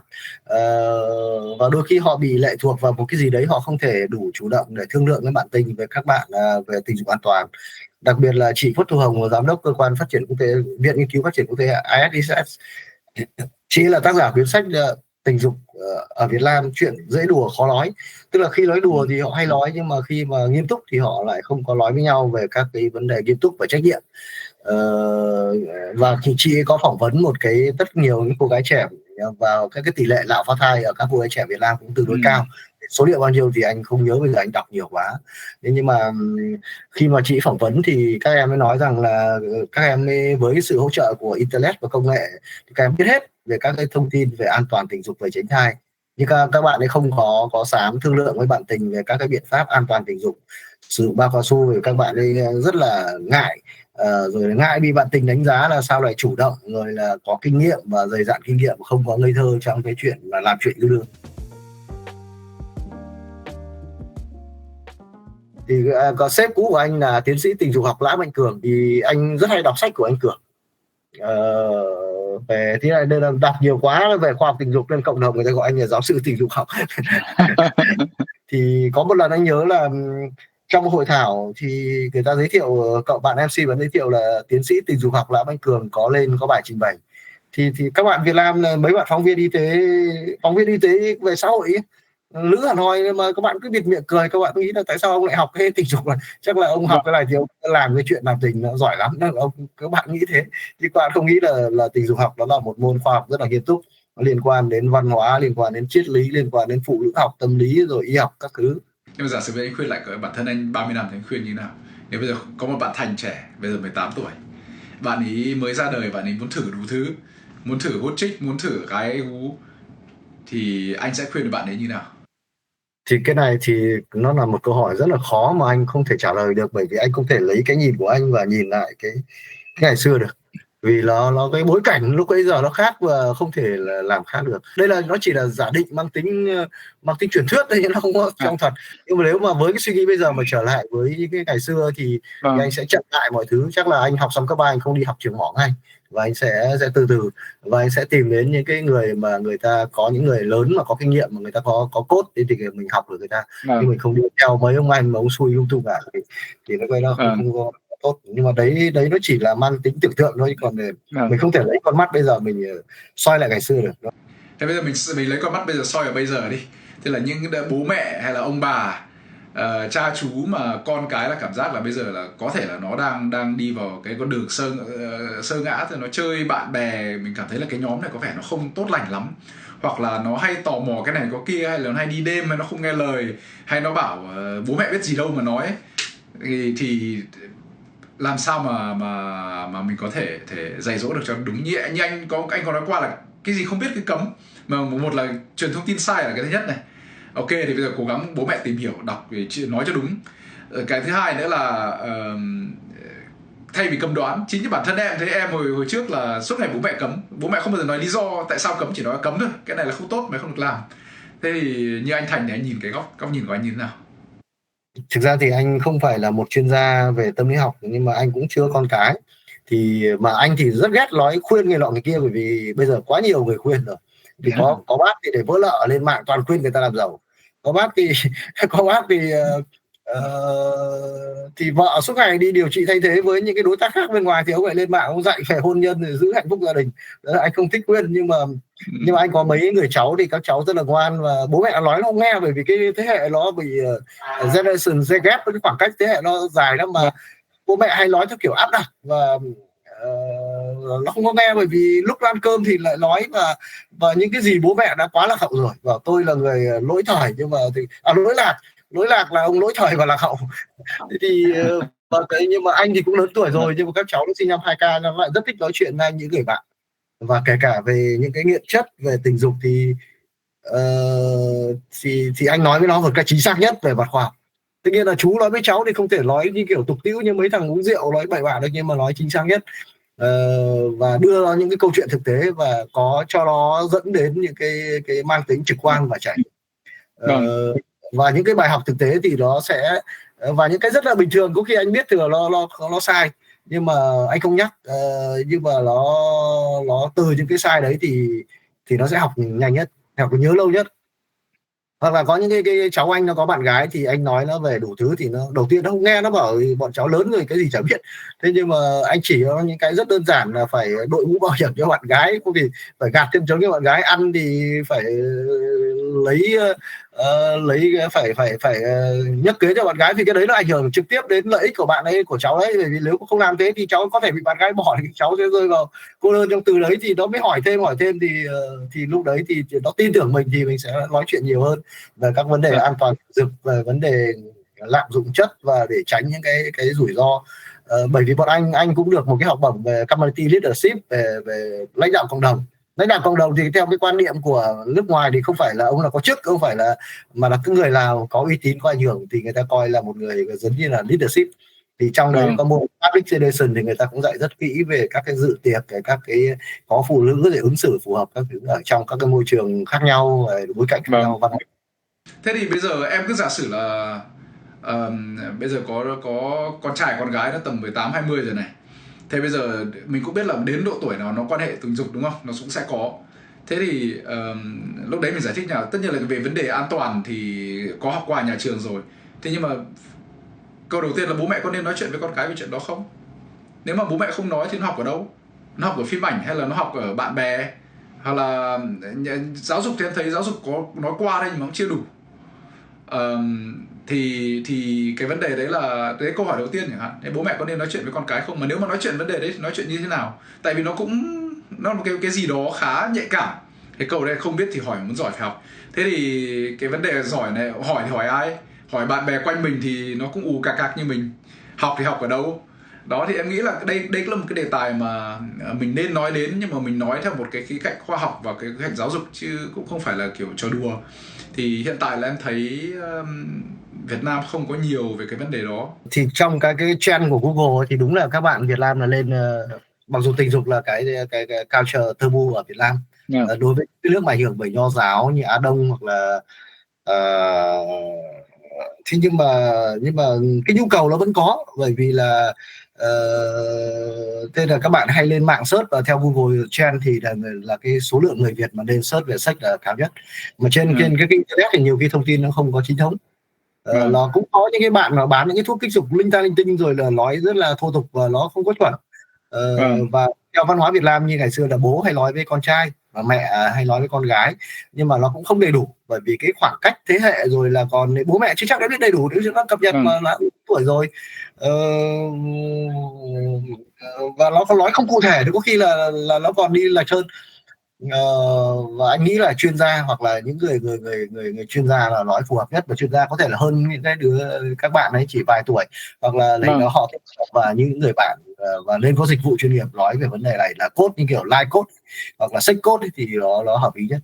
và đôi khi họ bị lệ thuộc vào một cái gì đấy, họ không thể đủ chủ động để thương lượng với bạn tình về các bạn về tình dục an toàn. Đặc biệt là chị Khuất Thu Hồng, giám đốc cơ quan phát triển quốc tế, viện nghiên cứu phát triển quốc tế ISDS, chị là tác giả cuốn sách tình dục ở Việt Nam, chuyện dễ đùa khó nói. Tức là khi nói đùa thì họ hay nói, nhưng mà khi mà nghiêm túc thì họ lại không có nói với nhau về các cái vấn đề nghiêm túc và trách nhiệm. Và chị có phỏng vấn rất nhiều những cô gái trẻ vào các cái tỷ lệ nạo phá thai ở các cô gái trẻ Việt Nam cũng tương đối cao. Số liệu bao nhiêu thì anh không nhớ, bây giờ anh đọc nhiều quá. Nhưng mà khi mà chị phỏng vấn thì các em mới nói rằng là các em với sự hỗ trợ của internet và công nghệ thì các em biết hết về các cái thông tin về an toàn tình dục, về tránh thai, nhưng các bạn ấy không có dám thương lượng với bạn tình về các cái biện pháp an toàn tình dục. Sử dụng bao cao su thì các bạn ấy rất là ngại, rồi ngại bị bạn tình đánh giá là sao lại chủ động, rồi là có kinh nghiệm và dày dặn kinh nghiệm, không có ngây thơ trong cái chuyện là làm chuyện yêu đương. Thì có sếp cũ của anh là tiến sĩ tình dục học Lã Mạnh Cường, thì anh rất hay đọc sách của anh Cường. Về thế này, đây là đọc nhiều quá về khoa học tình dục nên cộng đồng người ta gọi anh là giáo sư tình dục học. Thì có một lần anh nhớ là trong một hội thảo thì người ta giới thiệu, cậu bạn MC vẫn giới thiệu là tiến sĩ tình dục học Lã Mạnh Cường có lên có bài trình bày, thì các bạn Việt Nam, mấy bạn phóng viên y tế về xã hội ấy, lữ hẳn hoi, mà các bạn cứ bịt miệng cười. Các bạn nghĩ là tại sao ông lại học cái tình dục này, chắc là ông học cái này thì ông làm cái chuyện làm tình nó giỏi lắm. Các bạn nghĩ thế, chứ các bạn không nghĩ là tình dục học đó là một môn khoa học rất là nghiêm túc, nó liên quan đến văn hóa, liên quan đến triết lý, liên quan đến phụ nữ học, tâm lý, rồi y học các thứ. Nhưng mà giả sử với anh khuyên lại bản thân anh 30 năm thì anh khuyên như nào? Nếu bây giờ có một bạn Thành trẻ, bây giờ 18 tuổi, bạn ấy mới ra đời, bạn ấy muốn thử đủ thứ, muốn thử hút chích, muốn thử cái hú, thì anh sẽ khuyên bạn ấy như nào? Thì cái này thì nó là một câu hỏi rất là khó mà anh không thể trả lời được, bởi vì anh không thể lấy cái nhìn của anh và nhìn lại cái ngày xưa được, vì nó cái bối cảnh lúc bây giờ nó khác và không thể là làm khác được. Đây là nó chỉ là giả định mang tính truyền thuyết thôi, nó không có trong thật. Nhưng mà nếu mà với cái suy nghĩ bây giờ mà trở lại với cái ngày xưa thì anh sẽ chậm lại mọi thứ. Chắc là anh học xong cấp 3 anh không đi học trường mỏ ngay, và anh sẽ từ từ, và anh sẽ tìm đến những cái người mà người ta có, những người lớn mà có kinh nghiệm, mà người ta có cốt thì mình học được người ta. Nhưng mình không đi theo mấy ông anh mà ông xui lung tung cả thì nó quay nó không có tốt. Nhưng mà đấy nó chỉ là mang tính tưởng tượng thôi, còn mình không thể lấy con mắt bây giờ mình soi lại ngày xưa được. Thế bây giờ mình lấy con mắt bây giờ soi ở bây giờ đi. Thế là những bố mẹ hay là ông bà, cha chú mà con cái là cảm giác là bây giờ là có thể là nó đang đi vào cái con đường sơ ngã, thì nó chơi bạn bè, mình cảm thấy là cái nhóm này có vẻ nó không tốt lành lắm, hoặc là nó hay tò mò cái này có kia, hay là nó hay đi đêm, hay nó không nghe lời, hay nó bảo bố mẹ biết gì đâu mà nói, thì làm sao mà mình có thể dạy dỗ được cho đúng. Như anh có nói qua là cái gì không biết cái cấm, mà một là truyền thông tin sai là cái thứ nhất này. Ok, thì bây giờ cố gắng bố mẹ tìm hiểu, đọc để nói cho đúng. Cái thứ hai nữa là thay vì cấm đoán, chính như bản thân em thấy em hồi trước là suốt ngày bố mẹ cấm, bố mẹ không bao giờ nói lý do tại sao cấm, chỉ nói cấm thôi, cái này là không tốt, mày không được làm. Thế thì như anh Thành thì anh nhìn cái góc nhìn của anh như thế nào? Thực ra thì anh không phải là một chuyên gia về tâm lý học, nhưng mà anh cũng chưa con cái, thì mà anh thì rất ghét nói khuyên người nọ người kia, bởi vì bây giờ quá nhiều người khuyên rồi. Thì có bác thì để vỡ lợ lên mạng toàn khuyên người ta làm giàu, có bác thì thì vợ suốt ngày đi điều trị thay thế với những cái đối tác khác bên ngoài, thì ông lại lên mạng ông dạy về hôn nhân rồi giữ hạnh phúc gia đình. Đó là anh không thích khuyên, nhưng mà anh có mấy người cháu thì các cháu rất là ngoan, và bố mẹ nói nó không nghe, bởi vì cái thế hệ nó bị generation Z gap, cái khoảng cách thế hệ nó dài lắm, mà bố mẹ hay nói theo kiểu áp đặt, và nó không có nghe, bởi vì lúc ăn cơm thì lại nói, và những cái gì bố mẹ đã quá lạc hậu rồi, và tôi là người lỗi thời, nhưng mà lỗi lạc là ông lỗi thời và lạc hậu. Thì nhưng mà anh thì cũng lớn tuổi rồi, nhưng mà các cháu nó sinh năm 2K nó lại rất thích nói chuyện với anh, những người bạn, và kể cả về những cái nghiện chất, về tình dục thì anh nói với nó một cách chính xác nhất về mặt khoa học. Tất nhiên là chú nói với cháu thì không thể nói như kiểu tục tĩu như mấy thằng uống rượu nói bậy bạ được, nhưng mà nói chính xác nhất, và đưa ra những cái câu chuyện thực tế, và có cho nó dẫn đến những cái mang tính trực quan và trải nghiệm. Và những cái bài học thực tế thì nó sẽ, và những cái rất là bình thường có khi anh biết thừa nó sai, nhưng mà anh không nhắc, nhưng mà nó từ những cái sai đấy thì nó sẽ học nhanh nhất, học nhớ lâu nhất. Hoặc là có những cái cháu anh nó có bạn gái, thì anh nói nó về đủ thứ thì nó đầu tiên nó không nghe, nó bảo bọn cháu lớn rồi cái gì chả biết. Thế nhưng mà anh chỉ có những cái rất đơn giản là phải đội mũ bảo hiểm cho bạn gái, có vì phải gạt thêm chống cho bạn gái, ăn thì phải phải nhấc kế cho bạn gái, vì cái đấy nó ảnh hưởng trực tiếp đến lợi ích của bạn ấy, của cháu đấy. Bởi vì nếu không làm thế thì cháu có thể bị bạn gái bỏ, thì cháu sẽ rơi vào cô đơn. Trong từ đấy thì nó mới hỏi thêm thì lúc đấy thì nó tin tưởng mình, thì mình sẽ nói chuyện nhiều hơn về các vấn đề an toàn dục, về vấn đề lạm dụng chất, và để tránh những cái rủi ro. Bởi vì bọn anh cũng được một cái học bổng về community leadership, về lãnh đạo cộng đồng. Lãnh đạo cộng đồng thì theo cái quan niệm của nước ngoài thì không phải là ông là có chức, không phải là, mà là cái người nào có uy tín, có ảnh hưởng thì người ta coi là một người giống như là leadership. Thì trong đấy có môn public relation thì người ta cũng dạy rất kỹ về các cái dự tiệc, các cái có phụ nữ để ứng xử phù hợp các thứ ở trong các cái môi trường khác nhau, bối cảnh khác nhau. Thế thì bây giờ em cứ giả sử là bây giờ có con trai con gái nó tầm 18-20 rồi này. Thế bây giờ mình cũng biết là đến độ tuổi nào nó quan hệ tình dục đúng không? Nó cũng sẽ có. Thế thì lúc đấy mình giải thích nào, tất nhiên là về vấn đề an toàn thì có học qua nhà trường rồi. Thế nhưng mà câu đầu tiên là bố mẹ có nên nói chuyện với con cái về chuyện đó không? Nếu mà bố mẹ không nói thì nó học ở đâu? Nó học ở phim ảnh hay là nó học ở bạn bè? Hoặc là giáo dục thì em thấy giáo dục có nói qua đây nhưng mà cũng chưa đủ. Thì cái vấn đề đấy là đấy, câu hỏi đầu tiên chẳng hạn. Thế bố mẹ có nên nói chuyện với con cái không? Mà nếu mà nói chuyện vấn đề đấy thì nói chuyện như thế nào? Tại vì nó là một cái gì đó khá nhạy cảm. Cái câu đây không biết thì hỏi, muốn giỏi phải học. Thế thì cái vấn đề giỏi này, hỏi thì hỏi ai? Hỏi bạn bè quanh mình thì nó cũng ù cạc cạc như mình. Học thì học ở đâu? Đó thì em nghĩ là đây là một cái đề tài mà mình nên nói đến, nhưng mà mình nói theo một cái khía cạnh khoa học và cái khía cạnh giáo dục chứ cũng không phải là kiểu trò đùa. Thì hiện tại là em thấy Việt Nam không có nhiều về cái vấn đề đó. Thì trong cái trend của Google thì đúng là các bạn Việt Nam là lên mặc dù tình dục là cái culture taboo ở Việt Nam. Đối với cái nước mà ảnh hưởng bởi nho giáo như Á Đông hoặc là thế nhưng mà cái nhu cầu nó vẫn có, bởi vì là thế là các bạn hay lên mạng search và theo Google Trend thì là cái số lượng người Việt mà lên search về sách là cao nhất. Mà trên cái internet thì nhiều khi thông tin nó không có chính thống. Nó cũng có những cái bạn mà bán những cái thuốc kích dục linh ta linh tinh rồi là nói rất là thô tục và nó không có chuẩn. Và theo văn hóa Việt Nam như ngày xưa là bố hay nói với con trai và mẹ hay nói với con gái, nhưng mà nó cũng không đầy đủ, bởi vì cái khoảng cách thế hệ rồi là còn bố mẹ chưa chắc đã biết đầy đủ, nếu nó cập nhật mà đã tuổi rồi. Và nó còn nói không cụ thể thì có khi là nó còn đi lệch hơn. Và anh nghĩ là chuyên gia hoặc là những người chuyên gia là nói phù hợp nhất, và chuyên gia có thể là hơn những cái đứa các bạn ấy chỉ vài tuổi, hoặc là lấy đó họ và những người bạn và nên có dịch vụ chuyên nghiệp nói về vấn đề này là code như kiểu live code hoặc là sex code thì nó hợp lý nhất.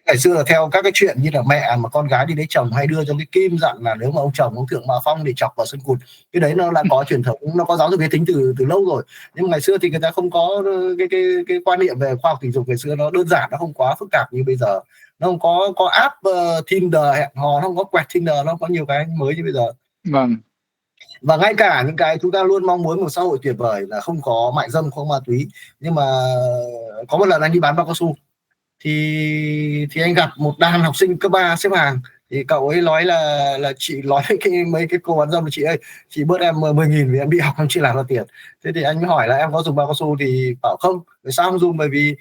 Ngày xưa là theo các cái chuyện như là mẹ mà con gái đi lấy chồng hay đưa cho cái kim dặn là nếu mà ông chồng ông Thượng Mã Phong thì chọc vào sân cụt, cái đấy nó đã có truyền thống, nó có giáo dục giới tính từ lâu rồi. Nhưng mà ngày xưa thì người ta không có cái quan niệm về khoa học tình dục, ngày xưa nó đơn giản, nó không quá phức tạp như bây giờ. Nó không có app Tinder hẹn hò, nó không có quẹt Tinder, nó có nhiều cái mới như bây giờ. Và ngay cả những cái chúng ta luôn mong muốn một xã hội tuyệt vời là không có mại dâm, không có ma túy. Nhưng mà có một lần anh đi bán bao cao su thì anh gặp một đàn học sinh cấp 3 xếp hàng, thì cậu ấy nói là chị nói mấy cái cô bán dâm là chị ơi, chị bớt em 10.000 vì em đi học không chị làm ra tiền. Thế thì anh mới hỏi là em có dùng bao cao su, thì bảo không. Vì sao không dùng? Bởi vì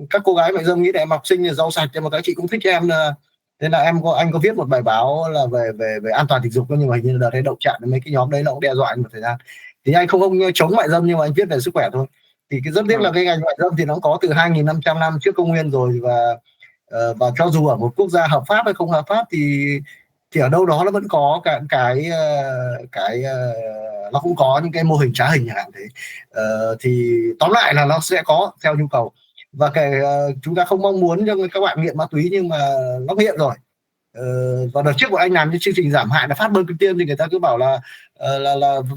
các cô gái mại dâm nghĩ là em học sinh là rau sạch, nhưng mà các chị cũng thích em. Thế là anh có viết một bài báo là về an toàn tình dục, nhưng mà hình như là đợt động chạm mấy cái nhóm đấy nó cũng đe dọa anh một thời gian. Thì anh không chống mại dâm, nhưng mà anh viết về sức khỏe thôi. Thì cái rất tiếc là cái ngành mại dâm thì nó có từ 2.500 năm trước công nguyên rồi, và cho dù ở một quốc gia hợp pháp hay không hợp pháp thì ở đâu đó nó vẫn có cái nó cũng có những cái mô hình trá hình chẳng hạn thế. Thì tóm lại là nó sẽ có theo nhu cầu, và chúng ta không mong muốn cho các bạn nghiện ma túy, nhưng mà nó nghiện rồi. Và đợt trước bọn anh làm cái chương trình giảm hại là phát bơm kim tiêm thì người ta cứ bảo là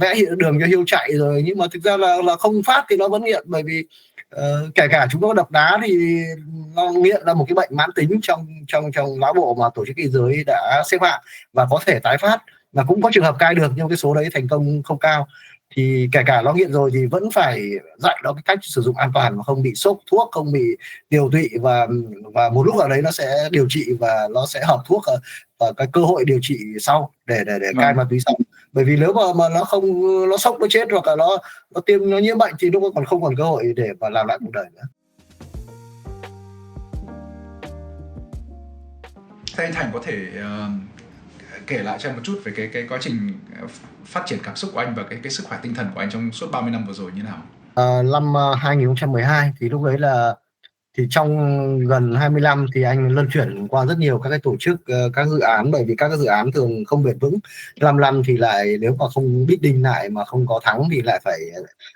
vẽ đường cho hiêu chạy rồi, nhưng mà thực ra là không phát thì nó vẫn nghiện, bởi vì kể cả chúng nó đập đá thì nó nghiện là một cái bệnh mãn tính trong não bộ mà Tổ chức Y tế đã xếp hạng và có thể tái phát, và cũng có trường hợp cai được, nhưng cái số đấy thành công không cao. Thì kể cả nó nghiện rồi thì vẫn phải dạy nó cái cách sử dụng an toàn mà không bị sốc thuốc, không bị điều tụy, và một lúc nào đấy nó sẽ điều trị và nó sẽ hợp thuốc và cái cơ hội điều trị sau để cai ma túy sau. Bởi vì nếu mà nó không, nó sốc nó chết, hoặc là nó nhiễm bệnh thì nó còn không còn cơ hội để mà làm lại cuộc đời nữa. Thế anh Thành có thể kể lại cho em một chút về cái quá trình phát triển cảm xúc của anh và cái sức khỏe tinh thần của anh trong suốt 30 năm vừa rồi như nào? Năm 2012 thì lúc đấy là thì trong gần 20 năm thì anh luân chuyển qua rất nhiều các cái tổ chức, các dự án, bởi vì các cái dự án thường không bền vững. 5 năm thì lại nếu mà không bidding lại mà không có thắng thì lại phải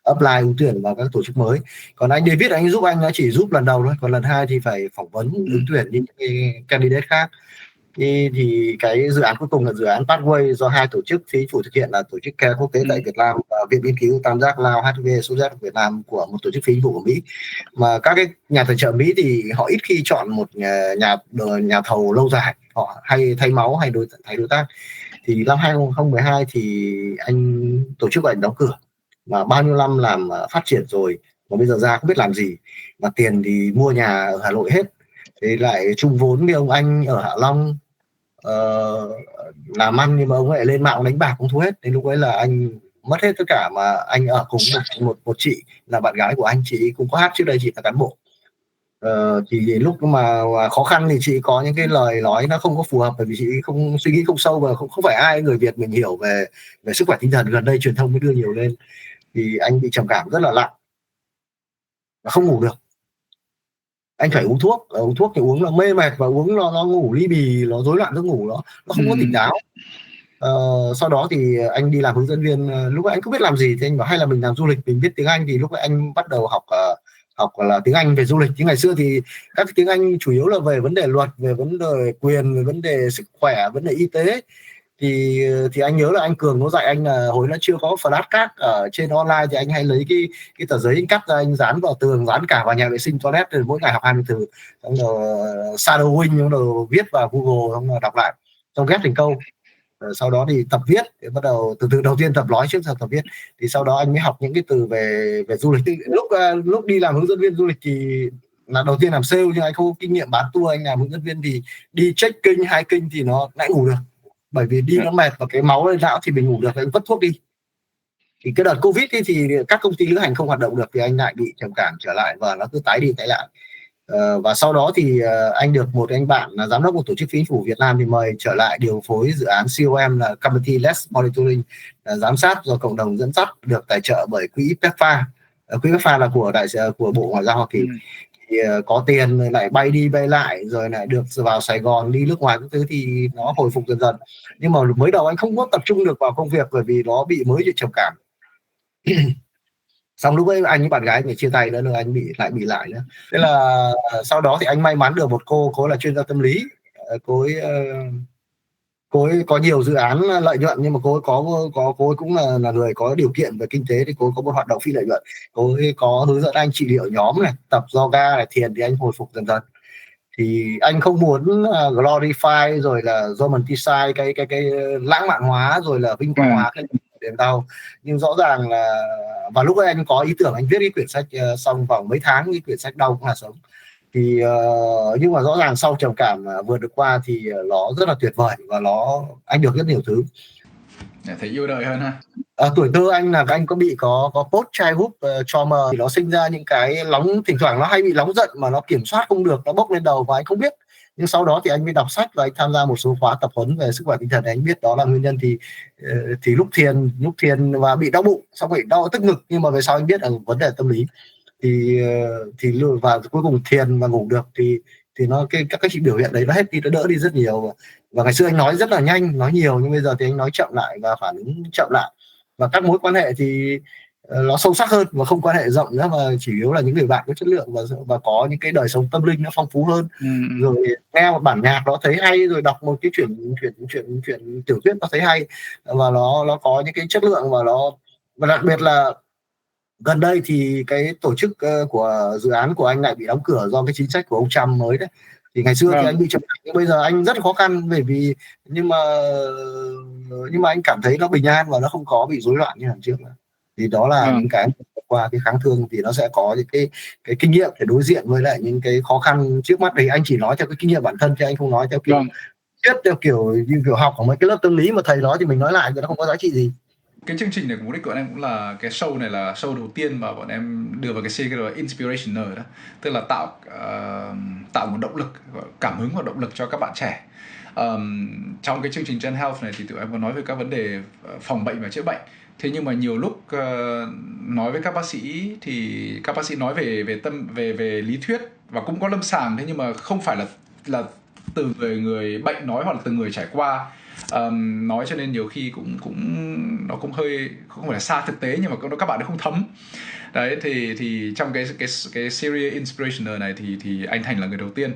apply ứng tuyển vào các tổ chức mới. Còn anh David anh giúp anh, nó chỉ giúp lần đầu thôi, còn lần 2 thì phải phỏng vấn ứng tuyển đi những cái candidate khác. Thì cái dự án cuối cùng là dự án Pathway do 2 tổ chức chính phủ thực hiện, là tổ chức Care Quốc tế tại Việt Nam và Viện Nghiên cứu Tam giác Lao HIV sốt rét Việt Nam của một tổ chức phi chính phủ của Mỹ. Mà các cái nhà tài trợ Mỹ thì họ ít khi chọn một nhà thầu lâu dài, họ hay thay máu hay thay đối tác. Thì năm 2012 thì anh tổ chức anh đóng cửa, mà bao nhiêu năm làm phát triển rồi mà bây giờ ra không biết làm gì, mà tiền thì mua nhà ở Hà Nội hết, thì lại chung vốn với ông anh ở Hạ Long ờ, làm ăn, nhưng mà ông ấy lên mạng đánh bạc cũng thua hết. Đến lúc ấy là anh mất hết tất cả, mà anh ở cùng một chị là bạn gái của anh, chị cũng có hát trước đây, chị là cán bộ. Thì lúc mà khó khăn thì chị có những cái lời nói nó không có phù hợp, bởi vì chị không suy nghĩ không sâu, và không phải ai người Việt mình hiểu về về sức khỏe tinh thần. Gần đây truyền thông mới đưa nhiều lên, thì anh bị trầm cảm rất là nặng và không ngủ được. Anh phải uống thuốc thì uống là mê mệt, và uống nó ngủ ly bì, nó rối loạn giấc ngủ, nó không có tỉnh táo. Sau đó thì anh đi làm hướng dẫn viên. Lúc ấy anh không biết làm gì thì anh bảo hay là mình làm du lịch, mình biết tiếng Anh, thì lúc ấy anh bắt đầu học là tiếng Anh về du lịch. Chứ ngày xưa thì các tiếng Anh chủ yếu là về vấn đề luật, về vấn đề quyền, về vấn đề sức khỏe, vấn đề y tế. Thì anh nhớ là anh Cường có dạy anh là hồi nó chưa có flashcard ở trên online, thì anh hay lấy cái tờ giấy anh cắt ra, anh dán vào tường, dán cả vào nhà vệ sinh toilet, rồi mỗi ngày học 20 từ, xong rồi shadowing, xong rồi viết vào Google, xong rồi đọc lại, xong ghép thành câu. Sau đó thì tập viết, thì bắt đầu từ từ đầu tiên tập nói trước, sau tập viết. Thì sau đó anh mới học những cái từ về về du lịch. Thì lúc đi làm hướng dẫn viên du lịch thì là đầu tiên làm sale, nhưng anh không có kinh nghiệm bán tour. Anh làm hướng dẫn viên thì đi check kinh 2 kinh thì nó lại ngủ được, bởi vì đi nó mệt và cái máu lên não, thì mình ngủ được thì anh vứt thuốc đi. Thì cái đợt Covid thì các công ty lữ hành không hoạt động được, thì anh lại bị trầm cảm trở lại, và nó cứ tái đi tái lại. Và sau đó thì anh được một anh bạn là giám đốc một tổ chức phi chính phủ Việt Nam thì mời trở lại điều phối dự án COM, là Community Led Monitoring, là giám sát do cộng đồng dẫn dắt, được tài trợ bởi quỹ PEPFAR. Quỹ PEPFAR là của Bộ Ngoại giao Hoa Kỳ. Thì có tiền lại bay đi bay lại, rồi lại được vào Sài Gòn, đi nước ngoài các thứ, thì nó hồi phục dần dần. Nhưng mà mới đầu anh không có tập trung được vào công việc, bởi vì nó mới bị trầm cảm. Xong lúc ấy anh với bạn gái phải chia tay nữa, rồi anh bị lại nữa. Thế là sau đó thì anh may mắn được một cô là chuyên gia tâm lý. Cô ấy có nhiều dự án lợi nhuận, nhưng mà cô ấy cũng là người có điều kiện về kinh tế, thì cô ấy có một hoạt động phi lợi nhuận. Cô ấy có hướng dẫn anh trị liệu nhóm này, tập yoga này, thiền, thì anh hồi phục dần dần. Thì anh không muốn glorify rồi là romanticize cái lãng mạn hóa, rồi là vinh quang hóa cái niềm đau. Nhưng rõ ràng là, và lúc ấy anh có ý tưởng anh viết cái quyển sách, xong vòng mấy tháng cái quyển sách Đau Cũng Là Sống. Thì nhưng mà rõ ràng sau trầm cảm vượt được qua thì nó rất là tuyệt vời, và anh được rất nhiều thứ. Thấy yêu đời hơn ha. Tuổi thơ anh là anh có post childhood trauma, thì nó sinh ra những cái thỉnh thoảng nó hay bị nóng giận mà nó kiểm soát không được, nó bốc lên đầu và anh không biết. Nhưng sau đó thì anh mới đọc sách và anh tham gia một số khóa tập huấn về sức khỏe tinh thần, anh biết đó là nguyên nhân. Thì lúc thiền và bị đau bụng, xong bị đau tức ngực, nhưng mà về sau anh biết là vấn đề tâm lý. Và cuối cùng thiền và ngủ được, thì các cái biểu hiện đấy nó hết đi, nó đỡ đi rất nhiều. Và ngày xưa anh nói rất là nhanh, nói nhiều, nhưng bây giờ thì anh nói chậm lại và phản ứng chậm lại. Và các mối quan hệ thì nó sâu sắc hơn và không quan hệ rộng nữa, mà chỉ yếu là những người bạn có chất lượng và có những cái đời sống tâm linh nó phong phú hơn. Rồi nghe một bản nhạc nó thấy hay, rồi đọc một cái chuyện tiểu thuyết nó thấy hay, và nó có những cái chất lượng, và đặc biệt là gần đây thì cái tổ chức của dự án của anh lại bị đóng cửa do cái chính sách của ông Trump mới đấy. Thì ngày xưa thì anh bị trầm cảm, nhưng bây giờ anh rất khó khăn, bởi vì nhưng mà anh cảm thấy nó bình an và nó không có bị rối loạn như lần trước nữa. Thì đó là những cái qua cái kháng thương, thì nó sẽ có những cái kinh nghiệm để đối diện với lại những cái khó khăn trước mắt. Thì anh chỉ nói theo cái kinh nghiệm bản thân, chứ anh không nói theo kiểu theo kiểu học của mấy cái lớp tâm lý mà thầy nói thì mình nói lại thì nó không có giá trị gì. Cái chương trình này của mục đích của bọn em cũng là cái show này là show đầu tiên mà bọn em đưa vào cái series là Inspirational đó, tức là tạo một động lực, cảm hứng và động lực cho các bạn trẻ. Trong cái chương trình Gen Health này thì tụi em có nói về các vấn đề phòng bệnh và chữa bệnh. Thế nhưng mà nhiều lúc nói với các bác sĩ thì các bác sĩ nói về lý thuyết và cũng có lâm sàng, thế nhưng mà không phải là từ người bệnh nói, hoặc là từ người trải qua nói, cho nên nhiều khi nó cũng hơi không phải là xa thực tế, nhưng mà các bạn không thấm đấy. Thì trong cái series Inspirational này thì anh Thành là người đầu tiên.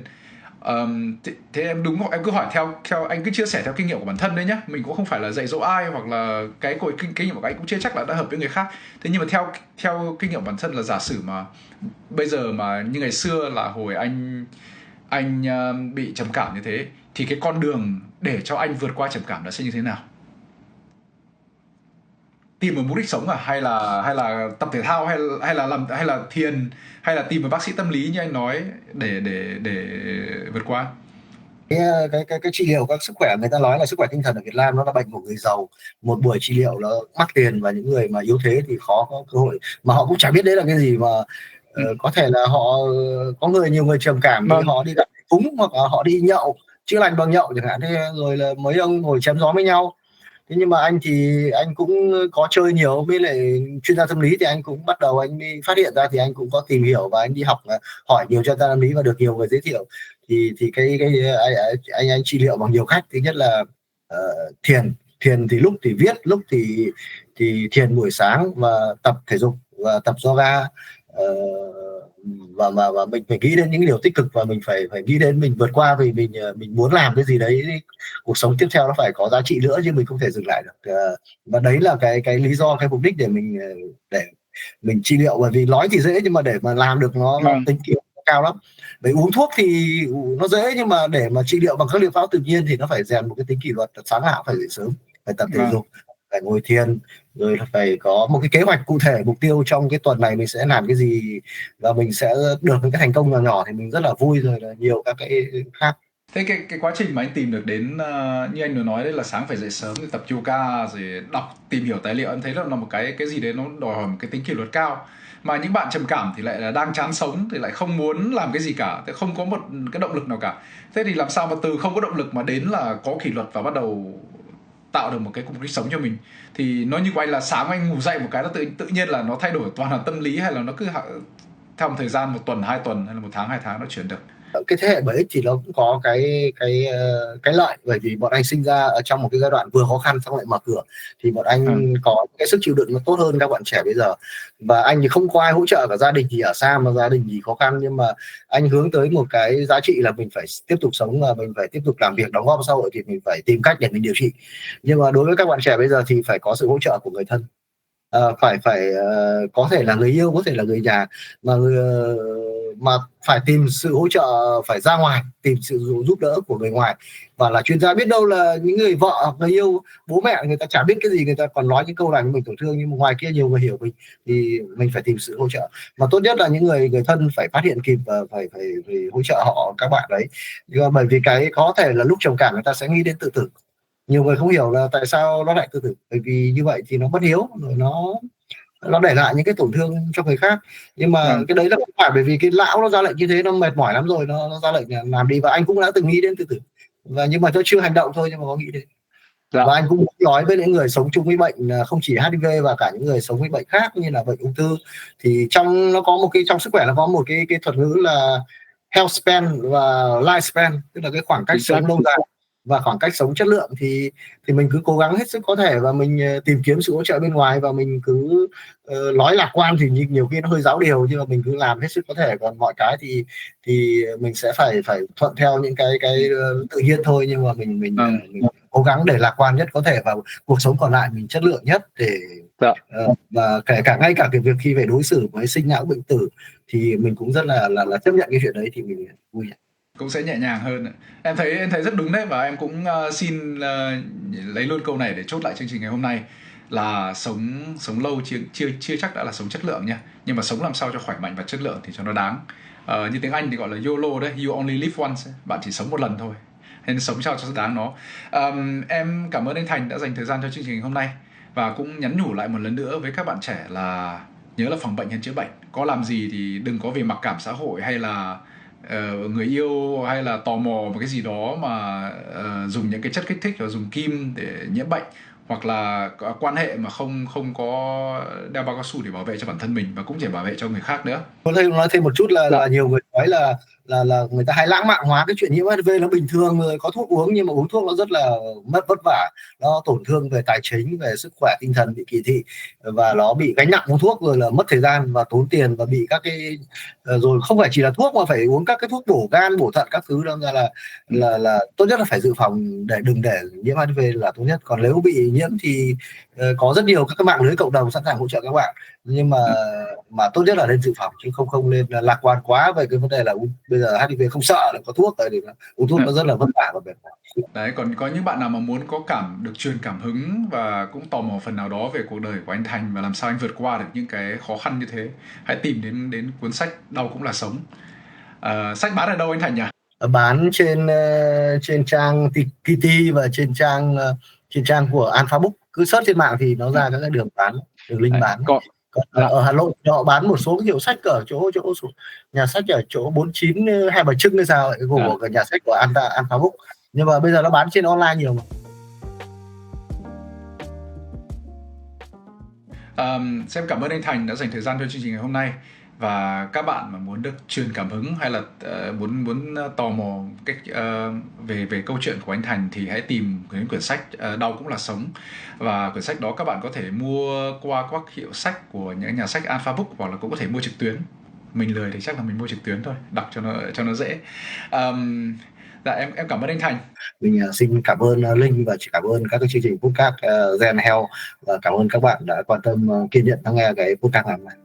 Thế em đúng không? Em cứ hỏi theo anh cứ chia sẻ theo kinh nghiệm của bản thân đấy nhá. Mình cũng không phải là dạy dỗ ai, hoặc là cái kinh nghiệm của anh cũng chưa chắc là đã hợp với người khác. Thế nhưng mà theo kinh nghiệm của bản thân là giả sử mà bây giờ mà như ngày xưa là hồi anh bị trầm cảm như thế, thì cái con đường để cho anh vượt qua trầm cảm nó sẽ như thế nào? tìm một mục đích sống hay là tập thể thao hay là thiền hay là tìm một bác sĩ tâm lý như anh nói để vượt qua? Cái trị liệu các sức khỏe, người ta nói là sức khỏe tinh thần ở Việt Nam nó là bệnh của người giàu, một buổi trị liệu nó mắc tiền, và những người mà yếu thế thì khó có cơ hội, mà họ cũng chả biết đấy là cái gì, mà có thể là họ có nhiều người trầm cảm thì họ đi gặp cúng, hoặc là họ đi nhậu chữa lành bằng nhậu chẳng hạn, thế rồi là mấy ông ngồi chém gió với nhau. Thế nhưng mà anh thì anh cũng có chơi nhiều với lại chuyên gia tâm lý, thì anh cũng bắt đầu anh mới phát hiện ra, thì anh cũng có tìm hiểu và anh đi học, hỏi nhiều chuyên gia tâm lý và được nhiều người giới thiệu. Thì anh trị liệu bằng nhiều cách. Thứ nhất là thiền thiền thì lúc thì viết, lúc thì thiền buổi sáng, và tập thể dục và tập yoga. Và mình phải nghĩ đến những điều tích cực, và mình phải nghĩ đến mình vượt qua, vì mình muốn làm cái gì đấy, cuộc sống tiếp theo nó phải có giá trị nữa, chứ mình không thể dừng lại được. Và đấy là cái lý do, cái mục đích để mình trị liệu. Bởi vì nói thì dễ, nhưng mà để mà làm được nó tính kỷ luật cao lắm. Bởi uống thuốc thì nó dễ, nhưng mà để mà trị liệu bằng các liệu pháp tự nhiên thì nó phải rèn một cái tính kỷ luật sáng tạo, phải dậy sớm, phải tập thể dục, phải ngồi thiền, rồi phải có một cái kế hoạch cụ thể, mục tiêu trong cái tuần này mình sẽ làm cái gì, và mình sẽ được những cái thành công nhỏ nhỏ thì mình rất là vui, rồi là nhiều các cái khác. Thế cái quá trình mà anh tìm được đến như anh vừa nói đấy là sáng phải dậy sớm, rồi tập yoga, rồi đọc tìm hiểu tài liệu, em thấy là một cái gì đấy nó đòi hỏi một cái tính kỷ luật cao. Mà những bạn trầm cảm thì lại là đang chán sống, thì lại không muốn làm cái gì cả, thì không có một cái động lực nào cả. Thế thì làm sao mà từ không có động lực mà đến là có kỷ luật và bắt đầu tạo được một cái mục đích sống cho mình? Thì nó như của anh là sáng anh ngủ dậy một cái là tự nhiên là nó thay đổi toàn là tâm lý, hay là nó cứ theo một thời gian 1 tuần 2 tuần hay là 1 tháng 2 tháng nó chuyển được? Cái thế hệ 7X thì nó cũng có cái lợi, bởi vì bọn anh sinh ra ở trong một cái giai đoạn vừa khó khăn xong lại mở cửa, thì bọn anh có cái sức chịu đựng nó tốt hơn các bạn trẻ bây giờ. Và anh thì không có ai hỗ trợ cả, gia đình thì ở xa, mà gia đình thì khó khăn, nhưng mà anh hướng tới một cái giá trị là mình phải tiếp tục sống, và mình phải tiếp tục làm việc đóng góp xã hội, thì mình phải tìm cách để mình điều trị. Nhưng mà đối với các bạn trẻ bây giờ thì phải có sự hỗ trợ của người thân. Phải có thể là người yêu, có thể là người nhà, mà phải tìm sự hỗ trợ, phải ra ngoài tìm sự giúp đỡ của người ngoài, và là chuyên gia. Biết đâu là những người vợ hoặc người yêu, bố mẹ người ta chả biết cái gì, người ta còn nói những câu này mình tổn thương, nhưng mà ngoài kia nhiều người hiểu mình, thì mình phải tìm sự hỗ trợ. Mà tốt nhất là những người thân phải phát hiện kịp, và phải hỗ trợ họ, các bạn đấy. Nhưng mà bởi vì cái có thể là lúc trầm cảm người ta sẽ nghĩ đến tự tử. Nhiều người không hiểu là tại sao nó lại tự tử, bởi vì như vậy thì nó bất hiếu, rồi nó để lại những cái tổn thương cho người khác. Nhưng mà cái đấy là không phải, bởi vì cái lão nó ra lệnh như thế, nó mệt mỏi lắm rồi, nó ra lệnh làm đi. Và anh cũng đã từng nghĩ đến tự tử, nhưng mà tôi chưa hành động thôi, nhưng mà có nghĩ đến. Và anh cũng nói với những người sống chung với bệnh, không chỉ HIV và cả những người sống với bệnh khác như là bệnh ung thư, thì trong sức khỏe nó có một cái thuật ngữ là health span và life span, tức là cái khoảng cách sống lâu dài và khoảng cách sống chất lượng. Thì mình cứ cố gắng hết sức có thể, và mình tìm kiếm sự hỗ trợ bên ngoài, và mình cứ nói lạc quan thì nhiều khi nó hơi giáo điều, nhưng mà mình cứ làm hết sức có thể. Còn mọi cái thì mình sẽ phải thuận theo những cái tự nhiên thôi, nhưng mà mình cố gắng để lạc quan nhất có thể, và cuộc sống còn lại mình chất lượng nhất để và kể cả ngay cả cái việc khi phải đối xử với sinh não bệnh tử, thì mình cũng rất là chấp nhận cái chuyện đấy, thì mình vui, cũng sẽ nhẹ nhàng hơn. Em thấy rất đúng đấy, và em cũng xin lấy luôn câu này để chốt lại chương trình ngày hôm nay, là sống lâu chưa chắc đã là sống chất lượng nha, nhưng mà sống làm sao cho khỏe mạnh và chất lượng thì cho nó đáng. Như tiếng Anh thì gọi là YOLO đấy, you only live once, bạn chỉ sống một lần thôi, nên sống sao cho đáng nó. Em cảm ơn anh Thành đã dành thời gian cho chương trình ngày hôm nay, và cũng nhắn nhủ lại một lần nữa với các bạn trẻ là nhớ là phòng bệnh hơn chữa bệnh. Có làm gì thì đừng có vì mặc cảm xã hội, hay là người yêu, hay là tò mò một cái gì đó mà dùng những cái chất kích thích, và dùng kim để nhiễm bệnh, hoặc là quan hệ mà không có đeo bao cao su để bảo vệ cho bản thân mình, và cũng chỉ bảo vệ cho người khác nữa. Tôi nói thêm một chút là nhiều người nói là người ta hay lãng mạn hóa cái chuyện nhiễm HIV. Nó bình thường rồi, có thuốc uống, nhưng mà uống thuốc nó rất là vất vả, nó tổn thương về tài chính, về sức khỏe tinh thần bị kỳ thị, và nó bị gánh nặng uống thuốc, rồi là mất thời gian và tốn tiền, và bị các cái rồi không phải chỉ là thuốc mà phải uống các cái thuốc bổ gan, bổ thận các thứ. Đó ra là tốt nhất là phải dự phòng để đừng để nhiễm HIV là tốt nhất. Còn nếu bị nhiễm thì có rất nhiều các mạng lưới cộng đồng sẵn sàng hỗ trợ các bạn, nhưng mà tốt nhất là nên dự phòng, chứ không nên lạc quan quá về cái vấn đề là bây giờ HIV không sợ là có thuốc rồi, thì uống thuốc nó rất là vất vả và mệt mỏi. Đấy, còn có những bạn nào mà muốn có được truyền cảm hứng và cũng tò mò phần nào đó về cuộc đời của anh Thành và làm sao anh vượt qua được những cái khó khăn như thế, hãy tìm đến cuốn sách Đau Cũng Là Sống. Sách bán ở đâu anh Thành nhỉ? Bán trên trang Tiki và trên trang của Alpha Book. Cứ search trên mạng thì nó ra các cái đường link bán. Ở Hà Nội họ bán một số cái hiệu sách ở chỗ nhà sách ở chỗ 49 Hai Bà Trưng hay sao ấy, của nhà sách của Alpha Book, nhưng mà bây giờ nó bán trên online nhiều mà. Xem cảm ơn anh Thành đã dành thời gian cho chương trình ngày hôm nay. Và các bạn mà muốn được truyền cảm hứng hay là muốn tò mò cách về câu chuyện của anh Thành thì hãy tìm cái quyển sách Đau Cũng Là Sống. Và quyển sách đó các bạn có thể mua qua các hiệu sách của những nhà sách Alpha Book, hoặc là cũng có thể mua trực tuyến. Mình lười thì chắc là mình mua trực tuyến thôi, đọc cho nó dễ. Dạ, em cảm ơn anh Thành. Mình xin cảm ơn Linh và cảm ơn các cái chương trình podcast Gen Health, và cảm ơn các bạn đã quan tâm kiên nhẫn lắng nghe cái podcast này.